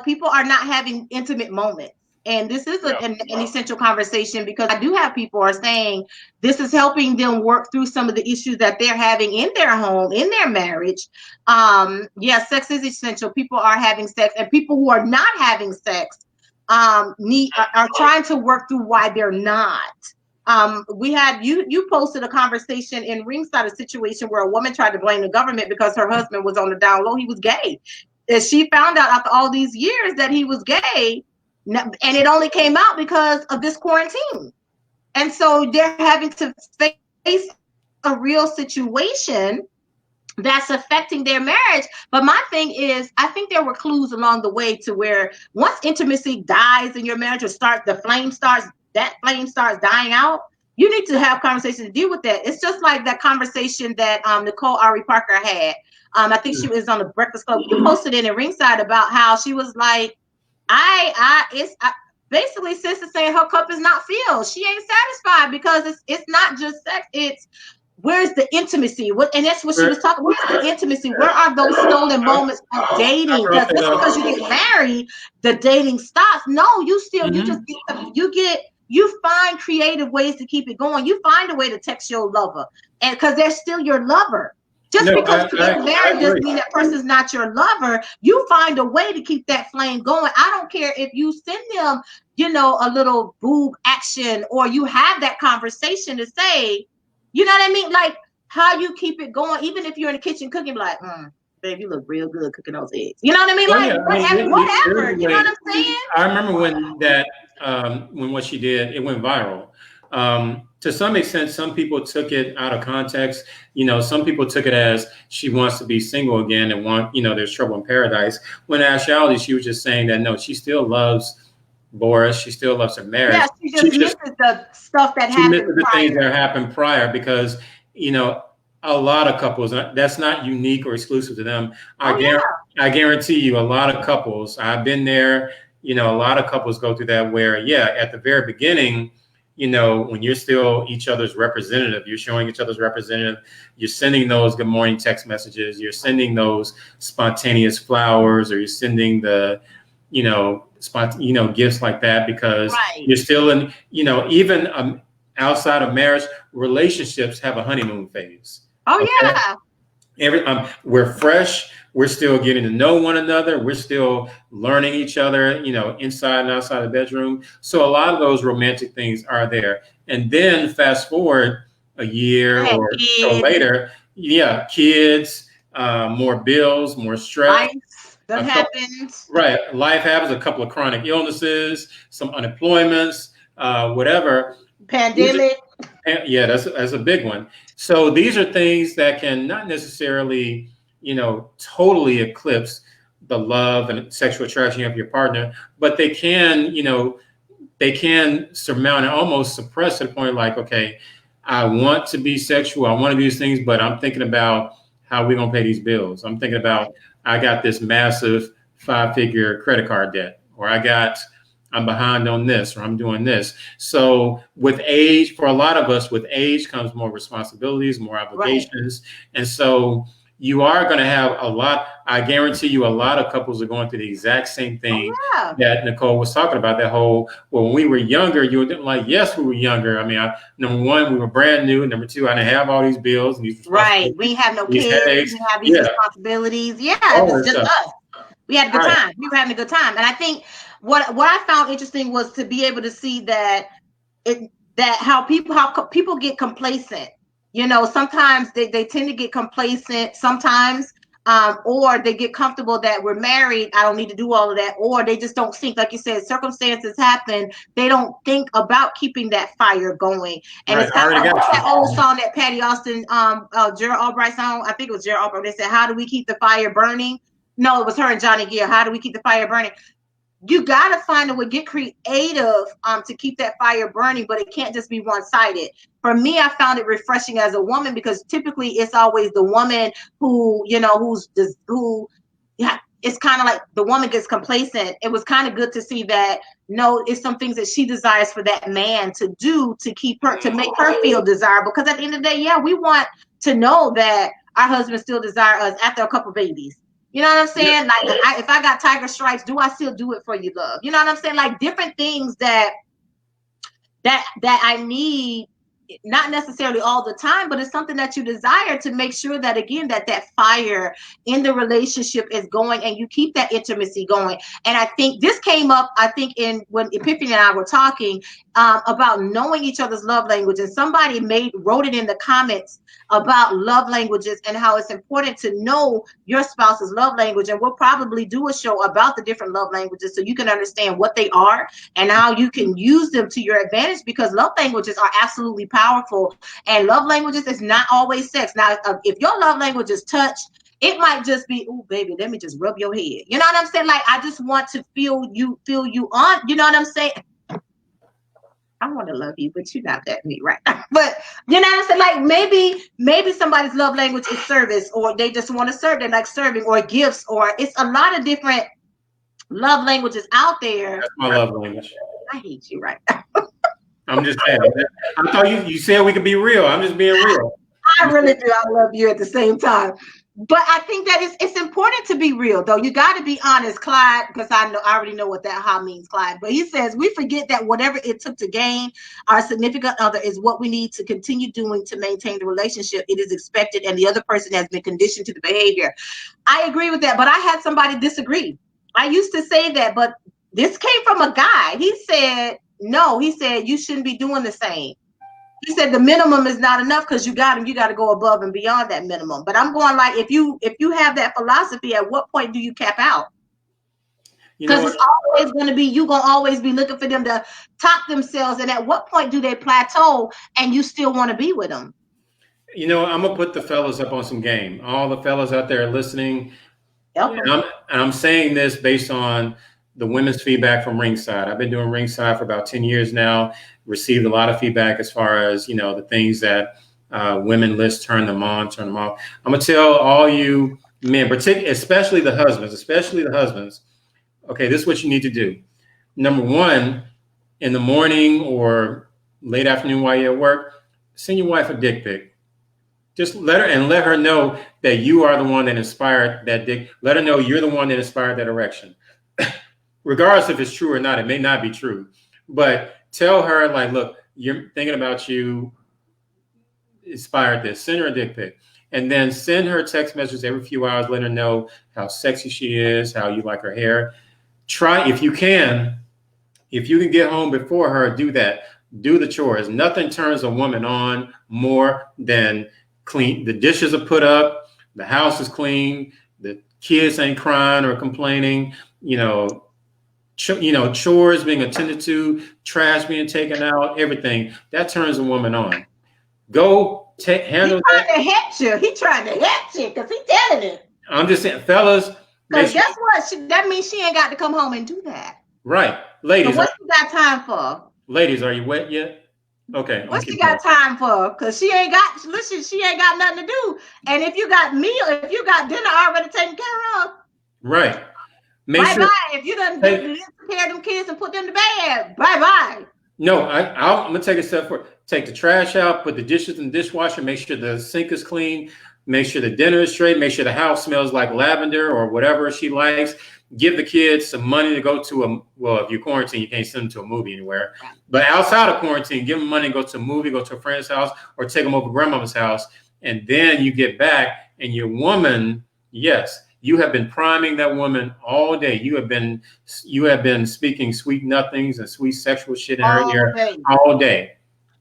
people are not having intimate moments. And this is an essential conversation, because I do have people are saying this is helping them work through some of the issues that they're having in their home, in their marriage. Sex is essential. People are having sex, and people who are not having sex are trying to work through why they're not. We had you posted a conversation in Ringside, a situation where a woman tried to blame the government because her husband was on the down low, he was gay. And she found out after all these years that he was gay, and it only came out because of this quarantine. And so they're having to face a real situation that's affecting their marriage. But my thing is, I think there were clues along the way to where once intimacy dies in your marriage, or that flame starts dying out, you need to have conversations to deal with that. It's just like that conversation that Nicole Ari Parker had. I think she was on the Breakfast Club. You posted it in Ringside about how she was like, basically sister saying her cup is not filled. She ain't satisfied because it's not just sex. It's where's the intimacy? And that's what she was talking about. Where's the intimacy? Where are those stolen moments of dating? Because just because you get married, the dating stops. No, you still you find creative ways to keep it going. You find a way to text your lover, and because they're still your lover. Just because you get married doesn't mean that person's not your lover. You find a way to keep that flame going. I don't care if you send them, a little boob action, or you have that conversation to say, you know what I mean? Like how you keep it going, even if you're in the kitchen cooking, like, babe, you look real good cooking those eggs. You know what I mean? Whatever. You know what I'm saying? I remember when what she did, it went viral. To some extent, some people took it out of context. Some people took it as she wants to be single again and there's trouble in paradise. When in actuality, she was just saying that, no, she still loves Boris. She still loves her marriage. Yeah, she just misses the stuff that happened prior. The things that happened prior, because, a lot of couples, that's not unique or exclusive to them. I guarantee you a lot of couples, I've been there, a lot of couples go through that where, at the very beginning, when you're still each other's representative, you're showing each other's representative, you're sending those good morning text messages, you're sending those spontaneous flowers, or you're sending the, gifts like that, because you're still in, even outside of marriage, relationships have a honeymoon phase. Oh, okay? Yeah. We're fresh. We're still getting to know one another. We're still learning each other, inside and outside the bedroom. So a lot of those romantic things are there. And then fast forward a year or so later, kids, more bills, more stress. That happens. Right. Life happens, a couple of chronic illnesses, some unemployments, whatever. Pandemic. Yeah, that's a big one. So these are things that can not necessarily, totally eclipse the love and sexual attraction you have for your partner, but they can, surmount and almost suppress to the point like, okay, I want to be sexual, I want to do these things, but I'm thinking about how we're going to pay these bills. I'm thinking about, I got this massive 5-figure credit card debt, or I'm behind on this, or I'm doing this. So with age, for a lot of us, with age comes more responsibilities, more obligations. Right. And so you are going to have I guarantee you a lot of couples are going through the exact same thing that Nicole was talking about, that whole, when we were younger, you were like, yes, we were younger. I mean, number one, we were brand new. Number two, I didn't have all these bills. And these right. We have no kids. We didn't have these responsibilities. Yeah, it was just us. We had a good time. We were having a good time. And I think what I found interesting was to be able to see that how people get complacent. Sometimes they tend to get complacent sometimes, or they get comfortable that we're married, I don't need to do all of that, or they just don't think, like you said, circumstances happen. They don't think about keeping that fire going. And it's kind of like that old song that Patty Austin, Gerald Albright song, I think it was Gerald Albright, they said, how do we keep the fire burning? No, it was her and Johnny Gill. How do we keep the fire burning? You got to find a way, get creative to keep that fire burning, but it can't just be one-sided. For me, I found it refreshing as a woman, because typically it's always the woman who, it's kind of like the woman gets complacent. It was kind of good to see that, it's some things that she desires for that man to do to keep her, to make her feel desirable. Because at the end of the day, we want to know that our husband still desires us after a couple babies. You know what I'm saying? Like, if I got tiger stripes, do I still do it for you, love? You know what I'm saying? Like, different things that I need, not necessarily all the time, but it's something that you desire to make sure that, again, that fire in the relationship is going and you keep that intimacy going. And I think this came up, I think, when Epiphany and I were talking about knowing each other's love language, and somebody wrote it in the comments about love languages and how it's important to know your spouse's love language. And we'll probably do a show about the different love languages so you can understand what they are and how you can use them to your advantage, because love languages are absolutely powerful. And love languages is not always sex. Now, if your love language is touch, it might just be, oh, baby, let me just rub your head. You know what I'm saying? Like, I just want to feel you on. You know what I'm saying? I want to love you, but you're not that me, right? But you know what I'm saying? Like, maybe somebody's love language is service, or they just want to serve. They like serving, or gifts, or it's a lot of different love languages out there. That's my love language. I hate you right now. I'm just saying. I thought you said we could be real. I'm just being real. I really do. I love you at the same time. But I think that it's important to be real, though. You got to be honest, Clyde, because I already know what that "ha" means, Clyde. But he says, we forget that whatever it took to gain our significant other is what we need to continue doing to maintain the relationship. It is expected, and the other person has been conditioned to the behavior. I agree with that, but I had somebody disagree. I used to say that, but this came from a guy. He said, no, he said, you shouldn't be doing the same. He said the minimum is not enough, because you got to go above and beyond that minimum. But I'm going, like, if you have that philosophy, at what point do you cap out? Because it's always going to be, you're going to always be looking for them to top themselves. And at what point do they plateau and you still want to be with them? You know, I'm going to put the fellas up on some game. All the fellas out there listening. And I'm saying this based on the women's feedback from ringside. I've been doing ringside for about 10 years now. Received a lot of feedback as far as, you know, the things that women list, turn them on, turn them off. I'm going to tell all you men, especially the husbands, okay, this is what you need to do. Number one, in the morning or late afternoon while you're at work, send your wife a dick pic. Just let her know that you are the one that inspired that dick. Let her know you're the one that inspired that erection. Regardless if it's true or not, it may not be true. But tell her, like, look, you're thinking about you inspired this. Send her a dick pic. And then send her text messages every few hours, let her know how sexy she is, how you like her hair. Try, if you can get home before her, do that. Do the chores. Nothing turns a woman on more than clean. The dishes are put up, the house is clean, the kids ain't crying or complaining, chores being attended to, trash being taken out, everything that turns a woman on. Go handle that. He trying to help you because he's telling it. I'm just saying, fellas. Because guess what? That means she ain't got to come home and do that. Right, ladies. So what you got time for? Ladies, are you wet yet? Okay. What she got time for? Because she ain't got nothing to do. And if you got dinner already taken care of. Right. Bye-bye. If you done take care of them kids and put them to bed, bye-bye. No, I'm going to take a step forward. Take the trash out, put the dishes in the dishwasher, make sure the sink is clean, make sure the dinner is straight, make sure the house smells like lavender or whatever she likes. Give the kids some money to go to if you're quarantined, you can't send them to a movie anywhere. But outside of quarantine, give them money to go to a movie, go to a friend's house, or take them over to grandmama's house. And then you get back and your woman, yes, you have been priming that woman all day. You have been speaking sweet nothings and sweet sexual shit in her ear all day.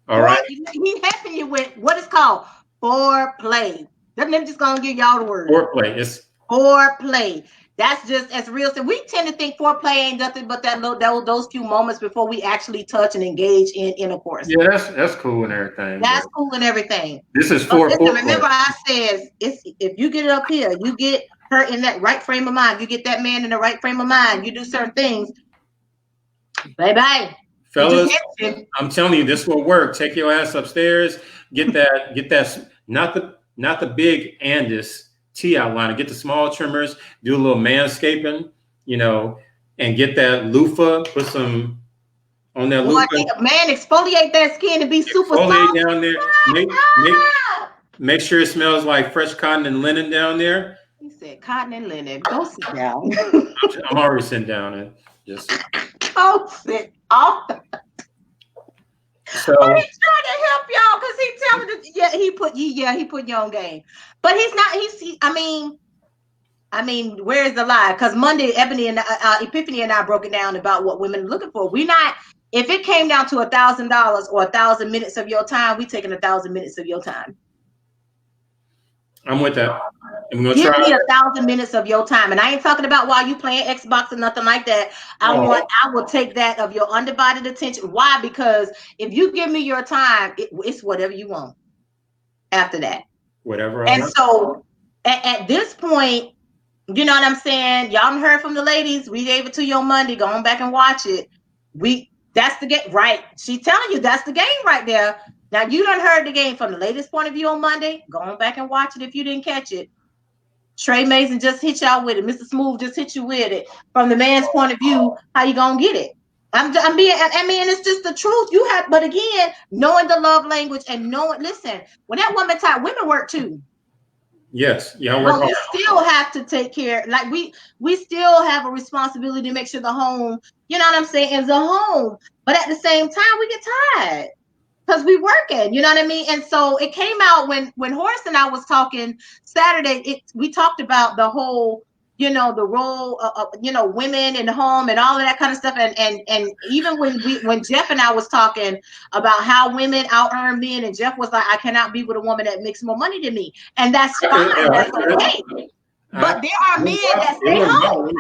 All right. He's helping you with what is called foreplay. Let me just gonna give y'all the word. Foreplay. It's foreplay. That's just as real. So we tend to think foreplay ain't nothing but those few moments before we actually touch and engage in intercourse. Yeah, that's cool and everything. That's cool and everything. This is foreplay. Remember, I said if you get it up here, you get her in that right frame of mind. You get that man in the right frame of mind. You do certain things. Bye-bye. Fellas, I'm telling you, this will work. Take your ass upstairs. Get that. Not the big Andis T outliner. Get the small trimmers. Do a little manscaping, and get that loofah. Put some on that loofah. Man, exfoliate that skin and be super soft down there. Make sure it smells like fresh cotton and linen down there. said cotton and linen. Go sit down. I'm already sitting down and just Go sit off. so. But he's trying to help y'all because he's telling us, he put you on game. But he's not, I mean, where's the lie? Because Monday, Epiphany and I broke it down about what women are looking for. We're not, if it came down to $1,000 or 1,000 minutes of your time, we taking 1,000 minutes of your time. I'm with that. Give me 1,000 minutes of your time. And I ain't talking about while you playing Xbox or nothing like that. I will take that of your undivided attention. Why? Because if you give me your time, it's whatever you want after that. Whatever. And so at this point, you know what I'm saying? Y'all heard from the ladies. We gave it to you on Monday. Go on back and watch it. That's the game, right? She's telling you that's the game right there. Now you done heard the game from the ladies' point of view on Monday. Go on back and watch it if you didn't catch it. Tre Amazing just hit y'all with it. Mr. Smooth just hit you with it. From the man's point of view, how you gonna get it? I mean, it's just the truth. But again, knowing the love language and knowing, listen, when that woman type, women work too. Yes, yeah. But we still have to take care. Like we still have a responsibility to make sure the home, you know what I'm saying, is a home. But at the same time, we get tired because we working. You know what I mean? And so it came out when Horace and I was talking Saturday. We talked about the whole, you know, the role of women in the home and all of that kind of stuff. And even when Jeff and I was talking about how women out earn men, and Jeff was like, I cannot be with a woman that makes more money than me, and that's fine, that's okay. But there are men that stay home.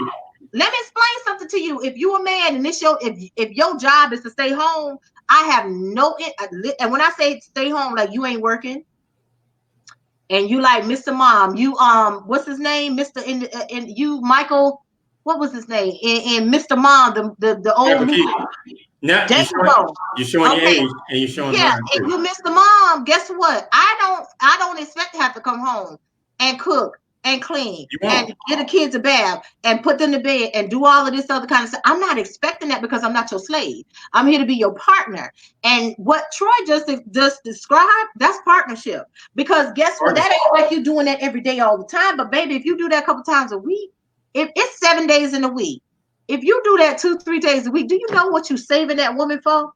Let me explain something to you. If you a man and if your job is to stay home, I have no. And when I say stay home, like you ain't working. And you like Mr. Mom, you what's his name, Mr. and you Michael, what was his name in Mr. Mom, the old movie. Now you're showing your age and you're showing and you Mr. Mom. Guess what? I don't expect to have to come home and cook and clean and get the kids a bath and put them to bed and do all of this other kind of stuff. I'm not expecting that because I'm not your slave. I'm here to be your partner. And what Troy just described, that's partnership. Because guess what? That ain't like you doing that every day all the time. But baby, if you do that a couple times a week, if it's 7 days in a week, if you do that 2-3 days a week, do you know what you're saving that woman for?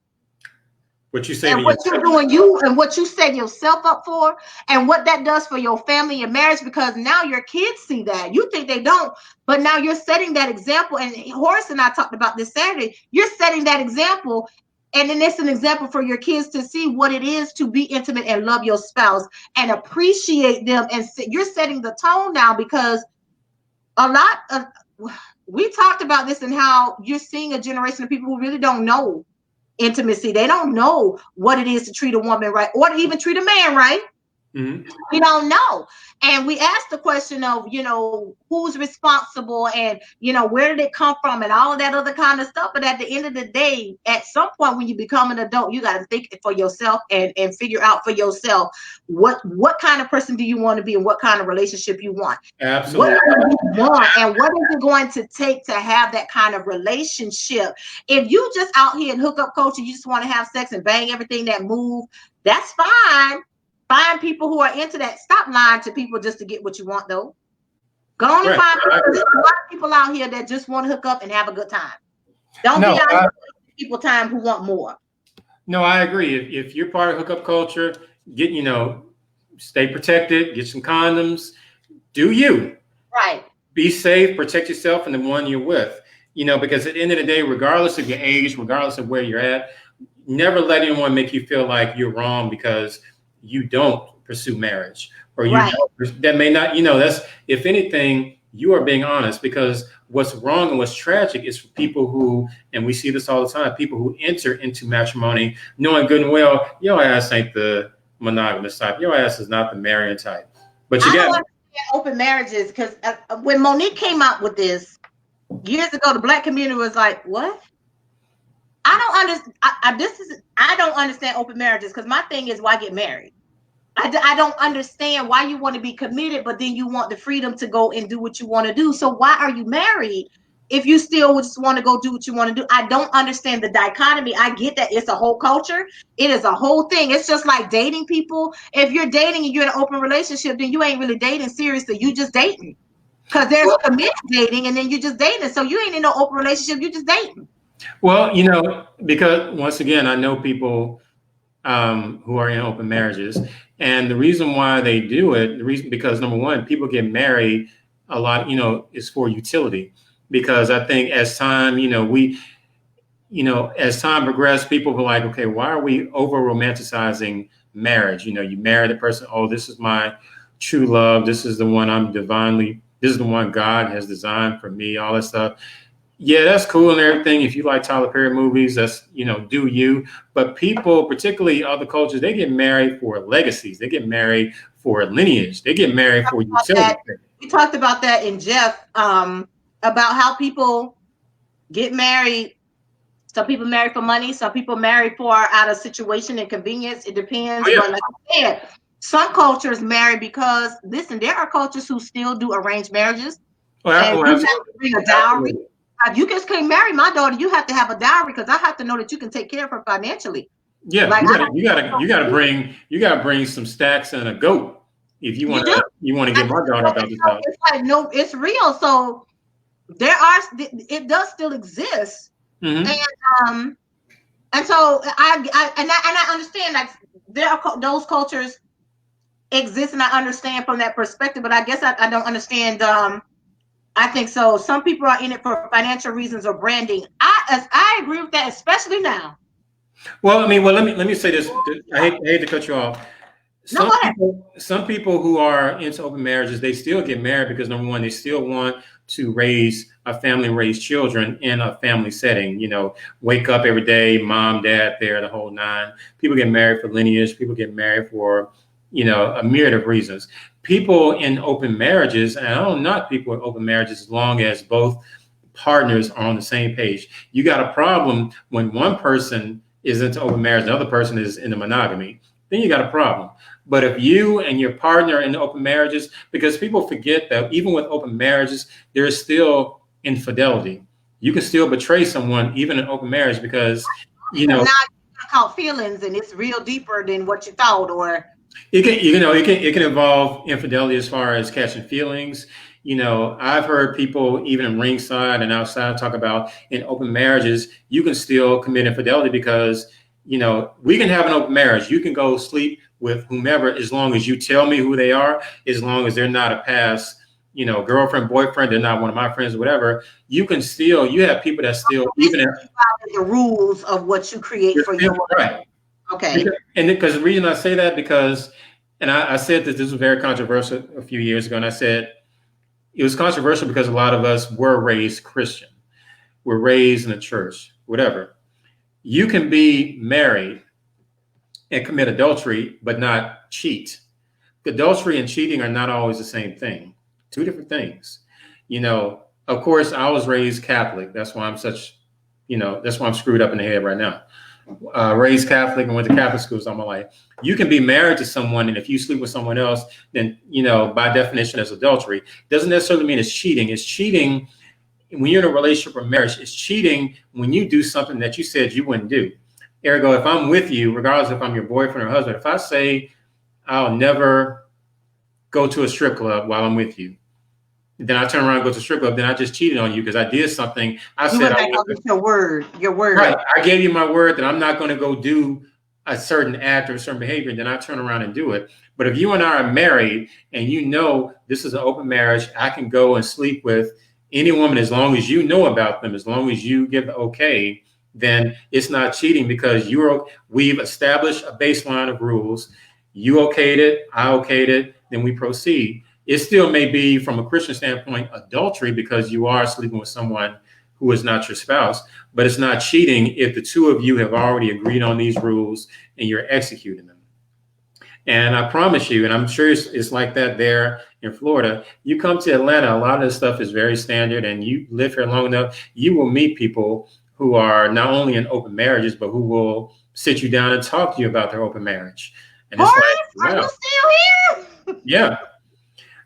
What you say, and what you're doing, and what you set yourself up for, and what that does for your family and marriage, because now your kids see that. You think they don't, but now you're setting that example. And Horace and I talked about this Saturday. You're setting that example, and then it's an example for your kids to see what it is to be intimate and love your spouse and appreciate them. And you're setting the tone now, because we talked about this and how you're seeing a generation of people who really don't know intimacy. They don't know what it is to treat a woman right, or to even treat a man right. Mm-hmm. We don't know. And we asked the question of, who's responsible, and, where did it come from, and all of that other kind of stuff. But at the end of the day, at some point when you become an adult, you got to think for yourself and figure out for yourself what kind of person do you want to be and what kind of relationship you want. Absolutely. What do you want, and what is it going to take to have that kind of relationship? If you just out here in hookup culture, you just want to have sex and bang everything that move, that's fine. Find people who are into that. Stop lying to people just to get what you want, though. Go on and find people. There's a lot of people out here that just want to hook up and have a good time. Don't be out here people time who want more. No, I agree. If you're part of hookup culture, stay protected, get some condoms, do you. Right. Be safe, protect yourself and the one you're with. Because at the end of the day, regardless of your age, regardless of where you're at, never let anyone make you feel like you're wrong because you don't pursue marriage, or that may not, that's, if anything, you are being honest, because what's wrong and what's tragic is for people who, and we see this all the time, people who enter into matrimony knowing good and well, your ass ain't the monogamous type. Your ass is not the marrying type. But you got open marriages, because when Monique came out with this years ago, the Black community was like, what? I don't understand. I don't understand open marriages, because my thing is, why get married? I don't understand why you want to be committed, but then you want the freedom to go and do what you want to do. So why are you married if you still just want to go do what you want to do? I don't understand the dichotomy. I get that it's a whole culture. It is a whole thing. It's just like dating people. If you're dating and you're in an open relationship, then you ain't really dating seriously. You just dating. Because there's committed dating, and then you just dating. So you ain't in no open relationship. You just dating. Well, because once again, I know people who are in open marriages, and the reason why they do it, the reason because number one, people get married a lot, is for utility. Because I think as time, as time progressed, people were like, okay, why are we over romanticizing marriage? You marry the person, oh, this is my true love. This is the one this is the one God has designed for me, all that stuff. Yeah, that's cool and everything. If you like Tyler Perry movies, that's, do you. But people, particularly other cultures, they get married for legacies. They get married for lineage. They get married for utility. We talked about that in Jeff, about how people get married. Some people marry for money. Some people marry for out of situation and convenience. It depends. Oh, yeah. But like I said, some cultures marry because, listen, there are cultures who still do arranged marriages. And you have to bring a dowry. If you just can't marry my daughter, you have to have a dowry because I have to know that you can take care of her financially. Yeah, like you gotta bring some stacks and a goat if you want to get my daughter about this house. It's like, no, it's real. So it does still exist. Mm-hmm. And so I understand like there are those cultures exist, and I understand from that perspective. But I guess I don't understand. I think so. Some people are in it for financial reasons or branding. I agree with that, especially now. Well, let me say this. I hate to cut you off. Some people who are into open marriages, they still get married because number one, they still want to raise a family and raise children in a family setting. Wake up every day, mom, dad, there, the whole nine. People get married for lineage. People get married for, a myriad of reasons. People in open marriages, and I don't knock people in open marriages as long as both partners are on the same page. You got a problem when one person is into open marriage, the other person is into monogamy, then you got a problem. But if you and your partner are in open marriages, because people forget that even with open marriages, there is still infidelity. You can still betray someone even in open marriage because, now called feelings, and it's real deeper than what you thought, or it can involve infidelity as far as catching feelings. I've heard people even in ringside and outside talk about in open marriages, you can still commit infidelity because, we can have an open marriage. You can go sleep with whomever as long as you tell me who they are, as long as they're not a past, girlfriend, boyfriend, they're not one of my friends, whatever. You have people that still even the rules of what you create for your right. Okay. Because the reason I say that and I said that this was very controversial a few years ago, and I said it was controversial because a lot of us were raised Christian. We're raised in the church, whatever. You can be married and commit adultery, but not cheat. Adultery and cheating are not always the same thing. Two different things. Of course, I was raised Catholic. That's why I'm that's why I'm screwed up in the head right now. Raised Catholic and went to Catholic schools all my life. You can be married to someone, and if you sleep with someone else, then, by definition, that's adultery. Doesn't necessarily mean it's cheating. It's cheating when you're in a relationship or marriage. It's cheating when you do something that you said you wouldn't do. Ergo, if I'm with you, regardless if I'm your boyfriend or husband, if I say I'll never go to a strip club while I'm with you, then I turn around and go to a strip club, then I just cheated on you because I did something. Your word. Right. I gave you my word that I'm not going to go do a certain act or a certain behavior, then I turn around and do it. But if you and I are married and this is an open marriage, I can go and sleep with any woman as long as you know about them, as long as you give the okay, then it's not cheating because we've established a baseline of rules. You okayed it, I okayed it, then we proceed. It still may be, from a Christian standpoint, adultery because you are sleeping with someone who is not your spouse, but it's not cheating if the two of you have already agreed on these rules and you're executing them. And I promise you, and I'm sure it's like that there in Florida, you come to Atlanta, a lot of this stuff is very standard, and you live here long enough, you will meet people who are not only in open marriages, but who will sit you down and talk to you about their open marriage. And it's like, wow. Are you still here? Yeah.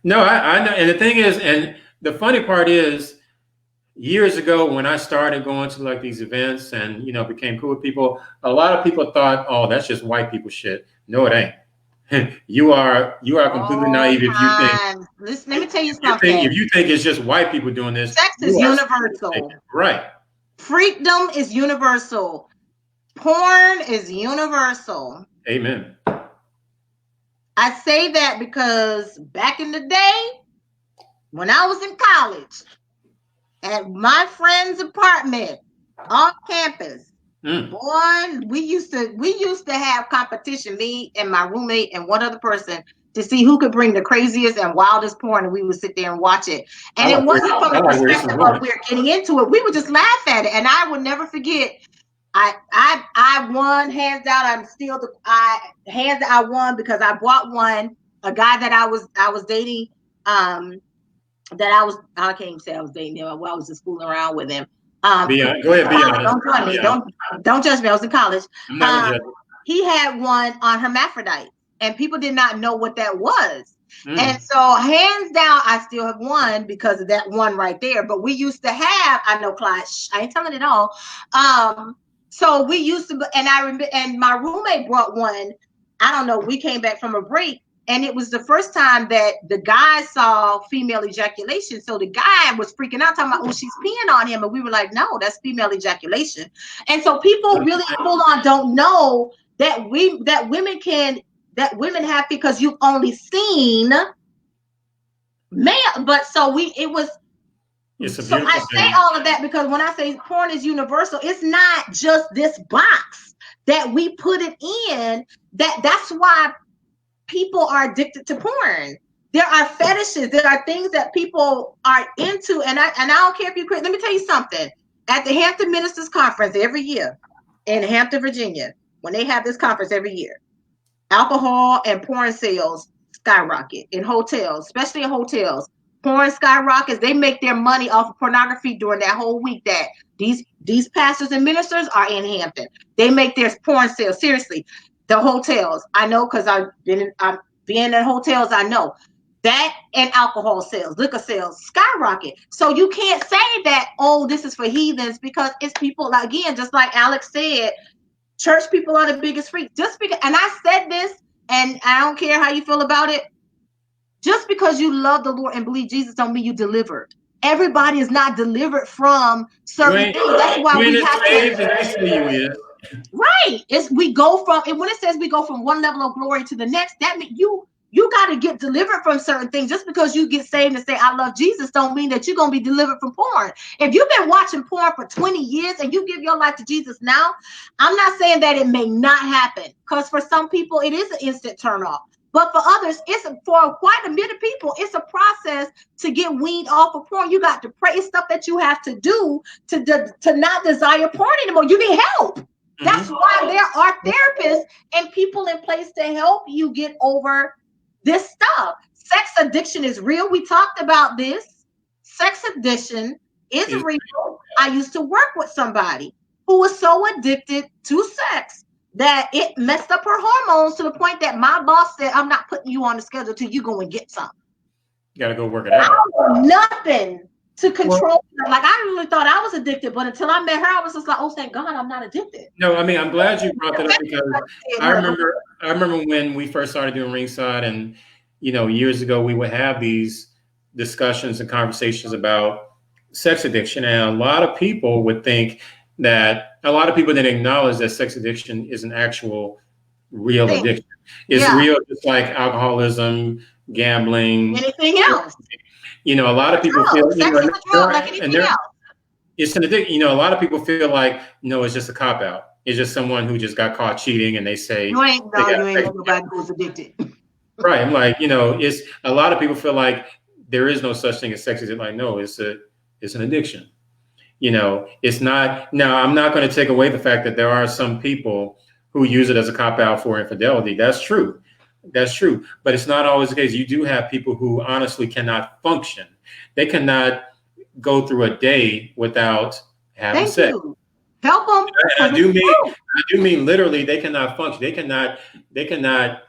No, I know. And the thing is, and the funny part is, years ago when I started going to like these events and, became cool with people, a lot of people thought, oh, that's just white people shit. No, it ain't. You are completely naive if you think Listen, let me tell you if something. you think it's just white people doing this. Sex is You are universal. right. Freedom is universal. Porn is universal. Amen. I say that because back in the day, when I was in college, at my friend's apartment on campus, boy, we used to have competition, me and my roommate and one other person, to see who could bring the craziest and wildest porn, and we would sit there and watch it. And it wasn't from the perspective of we're getting into it. We would just laugh at it. And I would never forget, I won hands down. I'm still I won because I bought one, a guy that I was dating, I can't even say I was dating him. I was just fooling around with him. Go ahead, be honest. Don't judge me. Don't judge me. I was in college. I'm not gonna judge. He had one on hermaphrodite, and people did not know what that was. And so, hands down, I still have one because of that one right there. But we used to have, I know, Clyde, I ain't telling it all. So we used to, and I remember, and my roommate brought one. I don't know. We came back from a break, and it was the first time that the guy saw female ejaculation. So the guy was freaking out, talking about, "Oh, she's peeing on him," and we were like, "No, that's female ejaculation." And so people really, don't know that women have, because you've only seen male. But so it was. So I say all of that because when I say porn is universal, it's not just this box that we put it in. That's why people are addicted to porn. There are fetishes. There are things that people are into, and I don't care if you quit. Let me tell you something. At the Hampton Ministers Conference every year in Hampton, Virginia, when they have this conference every year, alcohol and porn sales skyrocket in hotels, especially in hotels. Porn skyrockets. They make their money off of pornography during that whole week that these pastors and ministers are in Hampton. They make their porn sales. Seriously, the hotels. I know because I've been in hotels. I know that, and alcohol sales, liquor sales skyrocket. So you can't say that, oh, this is for heathens, because it's people, again, just like Alex said, church people are the biggest freaks. Just because, and I said this, and I don't care how you feel about it. Just because you love the Lord and believe Jesus don't mean you delivered. Everybody is not delivered from certain things. That's why we have to. Right. We go from, and when it says we go from one level of glory to the next, that means you got to get delivered from certain things. Just because you get saved and say, I love Jesus, don't mean that you're going to be delivered from porn. If you've been watching porn for 20 years and you give your life to Jesus now, I'm not saying that it may not happen, because for some people, it is an instant turn off. But for others, for quite a bit of people, it's a process to get weaned off of porn. You got to pray. It's stuff that you have to do to not desire porn anymore. You need help. That's why there are therapists and people in place to help you get over this stuff. Sex addiction is real. We talked about this. Sex addiction is real. I used to work with somebody who was so addicted to sex that it messed up her hormones to the point that my boss said, I'm not putting you on the schedule till you go and get some. You got to go work it out. Nothing to control. Like, I really thought I was addicted, but until I met her, I was just like, oh, thank God I'm not addicted. No, I mean, I'm glad you brought that up, because I remember when we first started doing Ringside, and, years ago, we would have these discussions and conversations about sex addiction. And a lot of people would think that didn't acknowledge that sex addiction is an actual real addiction. It's real, just like alcoholism, gambling, anything else. A lot of people feel, sex is a drug like anything else. It's an addiction. A lot of people feel like, it's just a cop out. It's just someone who just got caught cheating, and they say you ain't nobody who's addicted. Right. I'm like, it's a lot of people feel like there is no such thing as sex addiction. Like, no, it's an addiction. It's not. Now, I'm not going to take away the fact that there are some people who use it as a cop out for infidelity. That's true. But it's not always the case. You do have people who honestly cannot function. They cannot go through a day without having sex. Help them. And I do mean literally. They cannot function. They cannot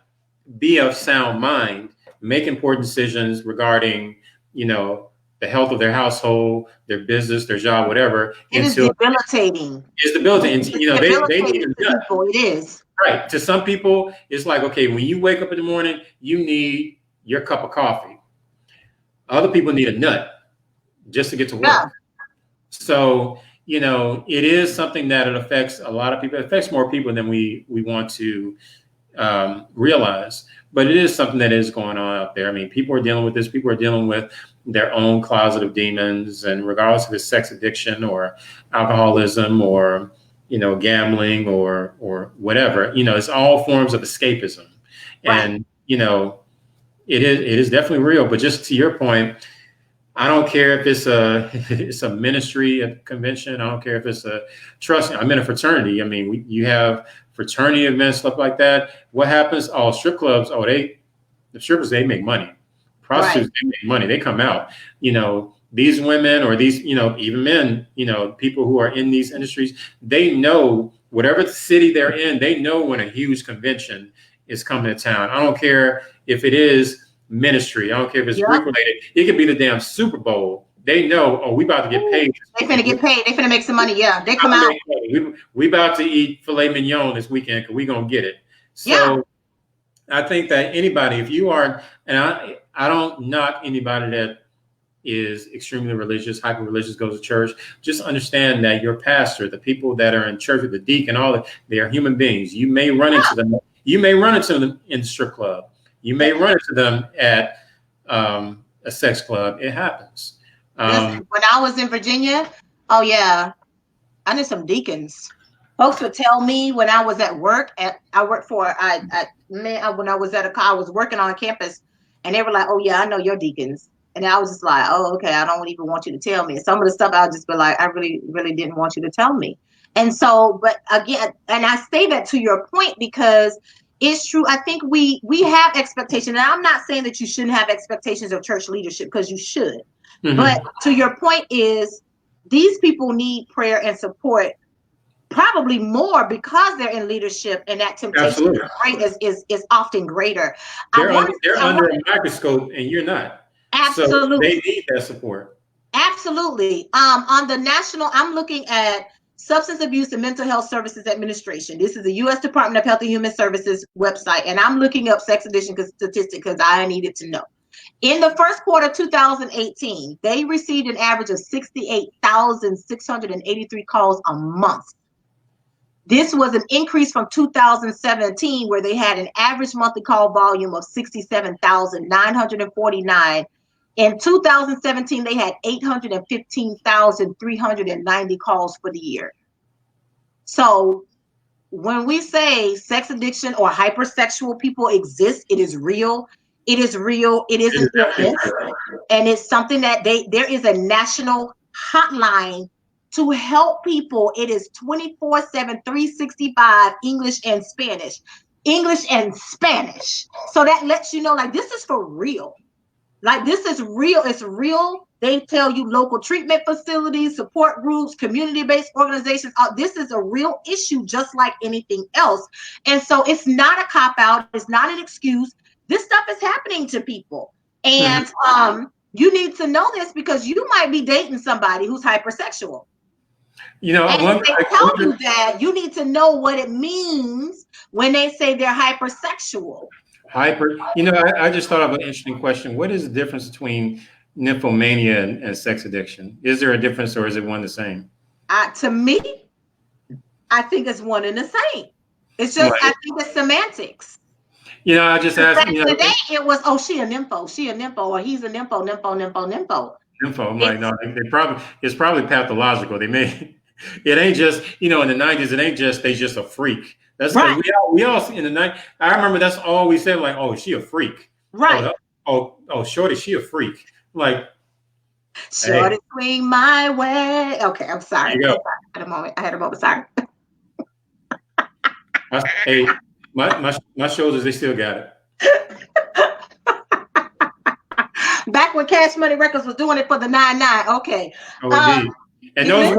be of sound mind, make important decisions regarding, the health of their household, their business, their job, whatever. It is debilitating. It's debilitating. They need people. It is. Right. To some people, it's like, okay, when you wake up in the morning, you need your cup of coffee. Other people need a nut just to get to Yeah. work. So, it is something that it affects a lot of people. It affects more people than we want to realize. But it is something that is going on out there. I mean, people are dealing with this. People are dealing with their own closet of demons, and regardless of it's sex addiction or alcoholism or gambling or whatever, it's all forms of escapism, Right. and it is definitely real. But just to your point, I don't care if it's a ministry, a convention. I don't care if it's a trust. I'm in a fraternity. I mean, you have fraternity events, stuff like that. What happens? Oh, strip clubs. Oh, the strippers, they make money. Prostitutes, they make money. They come out. These women or these, even men, people who are in these industries, they know whatever city they're in, they know when a huge convention is coming to town. I don't care if it is ministry. I don't care if it's Greek related. It could be the damn Super Bowl. They know, oh, we about to get paid. They finna get paid. They finna make some money. Yeah, they come out. We about to eat filet mignon this weekend because we gonna get it. So I think that anybody, if you are, and I don't knock anybody that is extremely religious, hyper religious, goes to church. Just understand that your pastor, the people that are in church with the deacon, all that, they are human beings. You may run into them. You may run into them in the strip club. You may run into them at a sex club. It happens. Listen, when I was in Virginia, oh yeah, I knew some deacons. Folks would tell me when I was at work. I worked for when I was at I was working on campus, and they were like, "Oh yeah, I know your deacons." And I was just like, "Oh, okay. I don't even want you to tell me." Some of the stuff I'll just be like, "I really, really didn't want you to tell me." And so, but again, and I say that to your point because it's true. I think we have expectations, and I'm not saying that you shouldn't have expectations of church leadership because you should. Mm-hmm. But to your point is, these people need prayer and support probably more because they're in leadership, and that temptation is often greater. They're under a microscope, and you're not. Absolutely. So they need that support. Absolutely. On the national, I'm looking at Substance Abuse and Mental Health Services Administration. This is the U.S. Department of Health and Human Services website, and I'm looking up sex addiction statistics because I needed to know. In the first quarter of 2018, they received an average of 68,683 calls a month. This was an increase from 2017, where they had an average monthly call volume of 67,949. In 2017, they had 815,390 calls for the year. So when we say sex addiction or hypersexual people exist, it is real. It is real. It is an illness, and it's something that there is a national hotline to help people. It is 24/7, 365, English and Spanish. English and Spanish. So that lets you know, like, this is for real. Like, this is real. It's real. They tell you local treatment facilities, support groups, community-based organizations. This is a real issue, just like anything else. And so it's not a cop-out. It's not an excuse. This stuff is happening to people. And you need to know this because you might be dating somebody who's hypersexual. And if they tell you that, you need to know what it means when they say they're hypersexual. I just thought of an interesting question. What is the difference between nymphomania and sex addiction? Is there a difference, or is it one the same? To me, I think it's one and the same. It's just, I think it's semantics. I just asked. Today it was, oh, she a nympho, or he's a nympho. Nympho. I'm like, no, it's probably pathological. They may. It ain't just, in the 90s, it ain't just, they just a freak. That's right. We all in the night. I remember that's all we said, like, oh, is she a freak? Right. Oh, shorty, she a freak. Like, shorty, swing my way. Okay, I'm sorry. I had a moment. Sorry. Hey, my shoulders, they still got it. Back when Cash Money Records was doing it for the 99. Okay. Oh, indeed. And those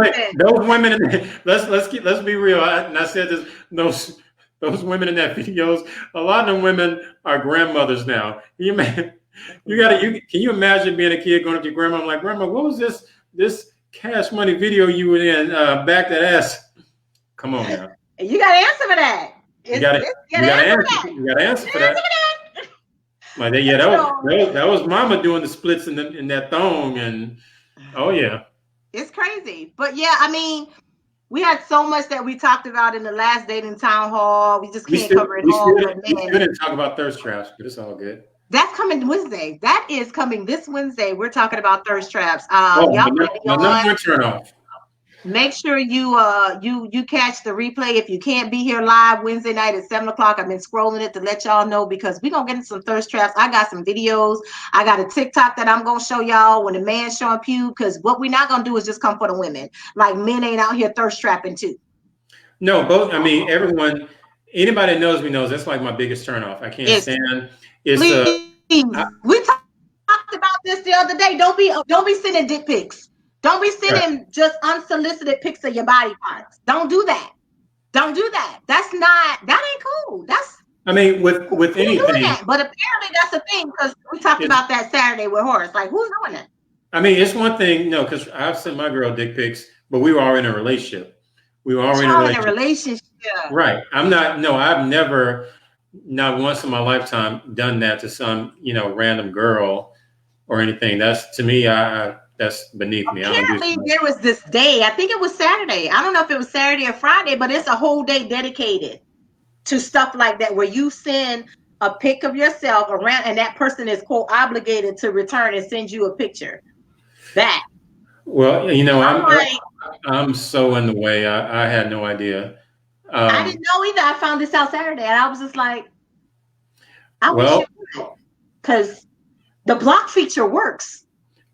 women, let's be real. I said this, those women in that videos, a lot of them women are grandmothers now. Can you imagine being a kid going up to your grandma, like, Grandma, what was this Cash Money video you were in? Back that ass. Come on now. You got to answer for that. You got to answer. You got to answer for that. Like, yeah, that was Mama doing the splits in that thong, and oh yeah, it's crazy. But yeah, I mean, we had so much that we talked about in the last dating town hall. We just can't cover it all. We didn't talk about thirst traps, but it's all good. That's coming Wednesday. That is coming this Wednesday. We're talking about thirst traps. Y'all my turn off. Make sure you catch the replay if you can't be here live Wednesday night at 7 o'clock. I've been scrolling it to let y'all know because we're gonna get into some thirst traps. I got some videos. I got a TikTok that I'm gonna show y'all when the man's showing pew, because what we're not gonna do is just come for the women. Like, men ain't out here thirst trapping too. No, both. I mean, anybody that knows me knows that's like my biggest turnoff. I can't stand. We talked about this the other day. Don't be sending dick pics. Don't be sending just unsolicited pics of your body parts. Don't do that. Don't do that. That ain't cool. I mean, with anything. But apparently that's a thing, because we talked about that Saturday with Horace. Like, who's doing that? I mean, it's one thing, because I've sent my girl dick pics, but we were already in a relationship. We were already in a relationship. Right. I've never, not once in my lifetime, done that to some, random girl or anything. That's, to me, that's beneath me. Apparently, there was this day, I think it was Saturday. I don't know if it was Saturday or Friday, but it's a whole day dedicated to stuff like that, where you send a pic of yourself around and that person is, quote, obligated to return and send you a picture back. Well, I'm so in the way. I had no idea. I didn't know either. I found this out Saturday, and I was just like, because the block feature works.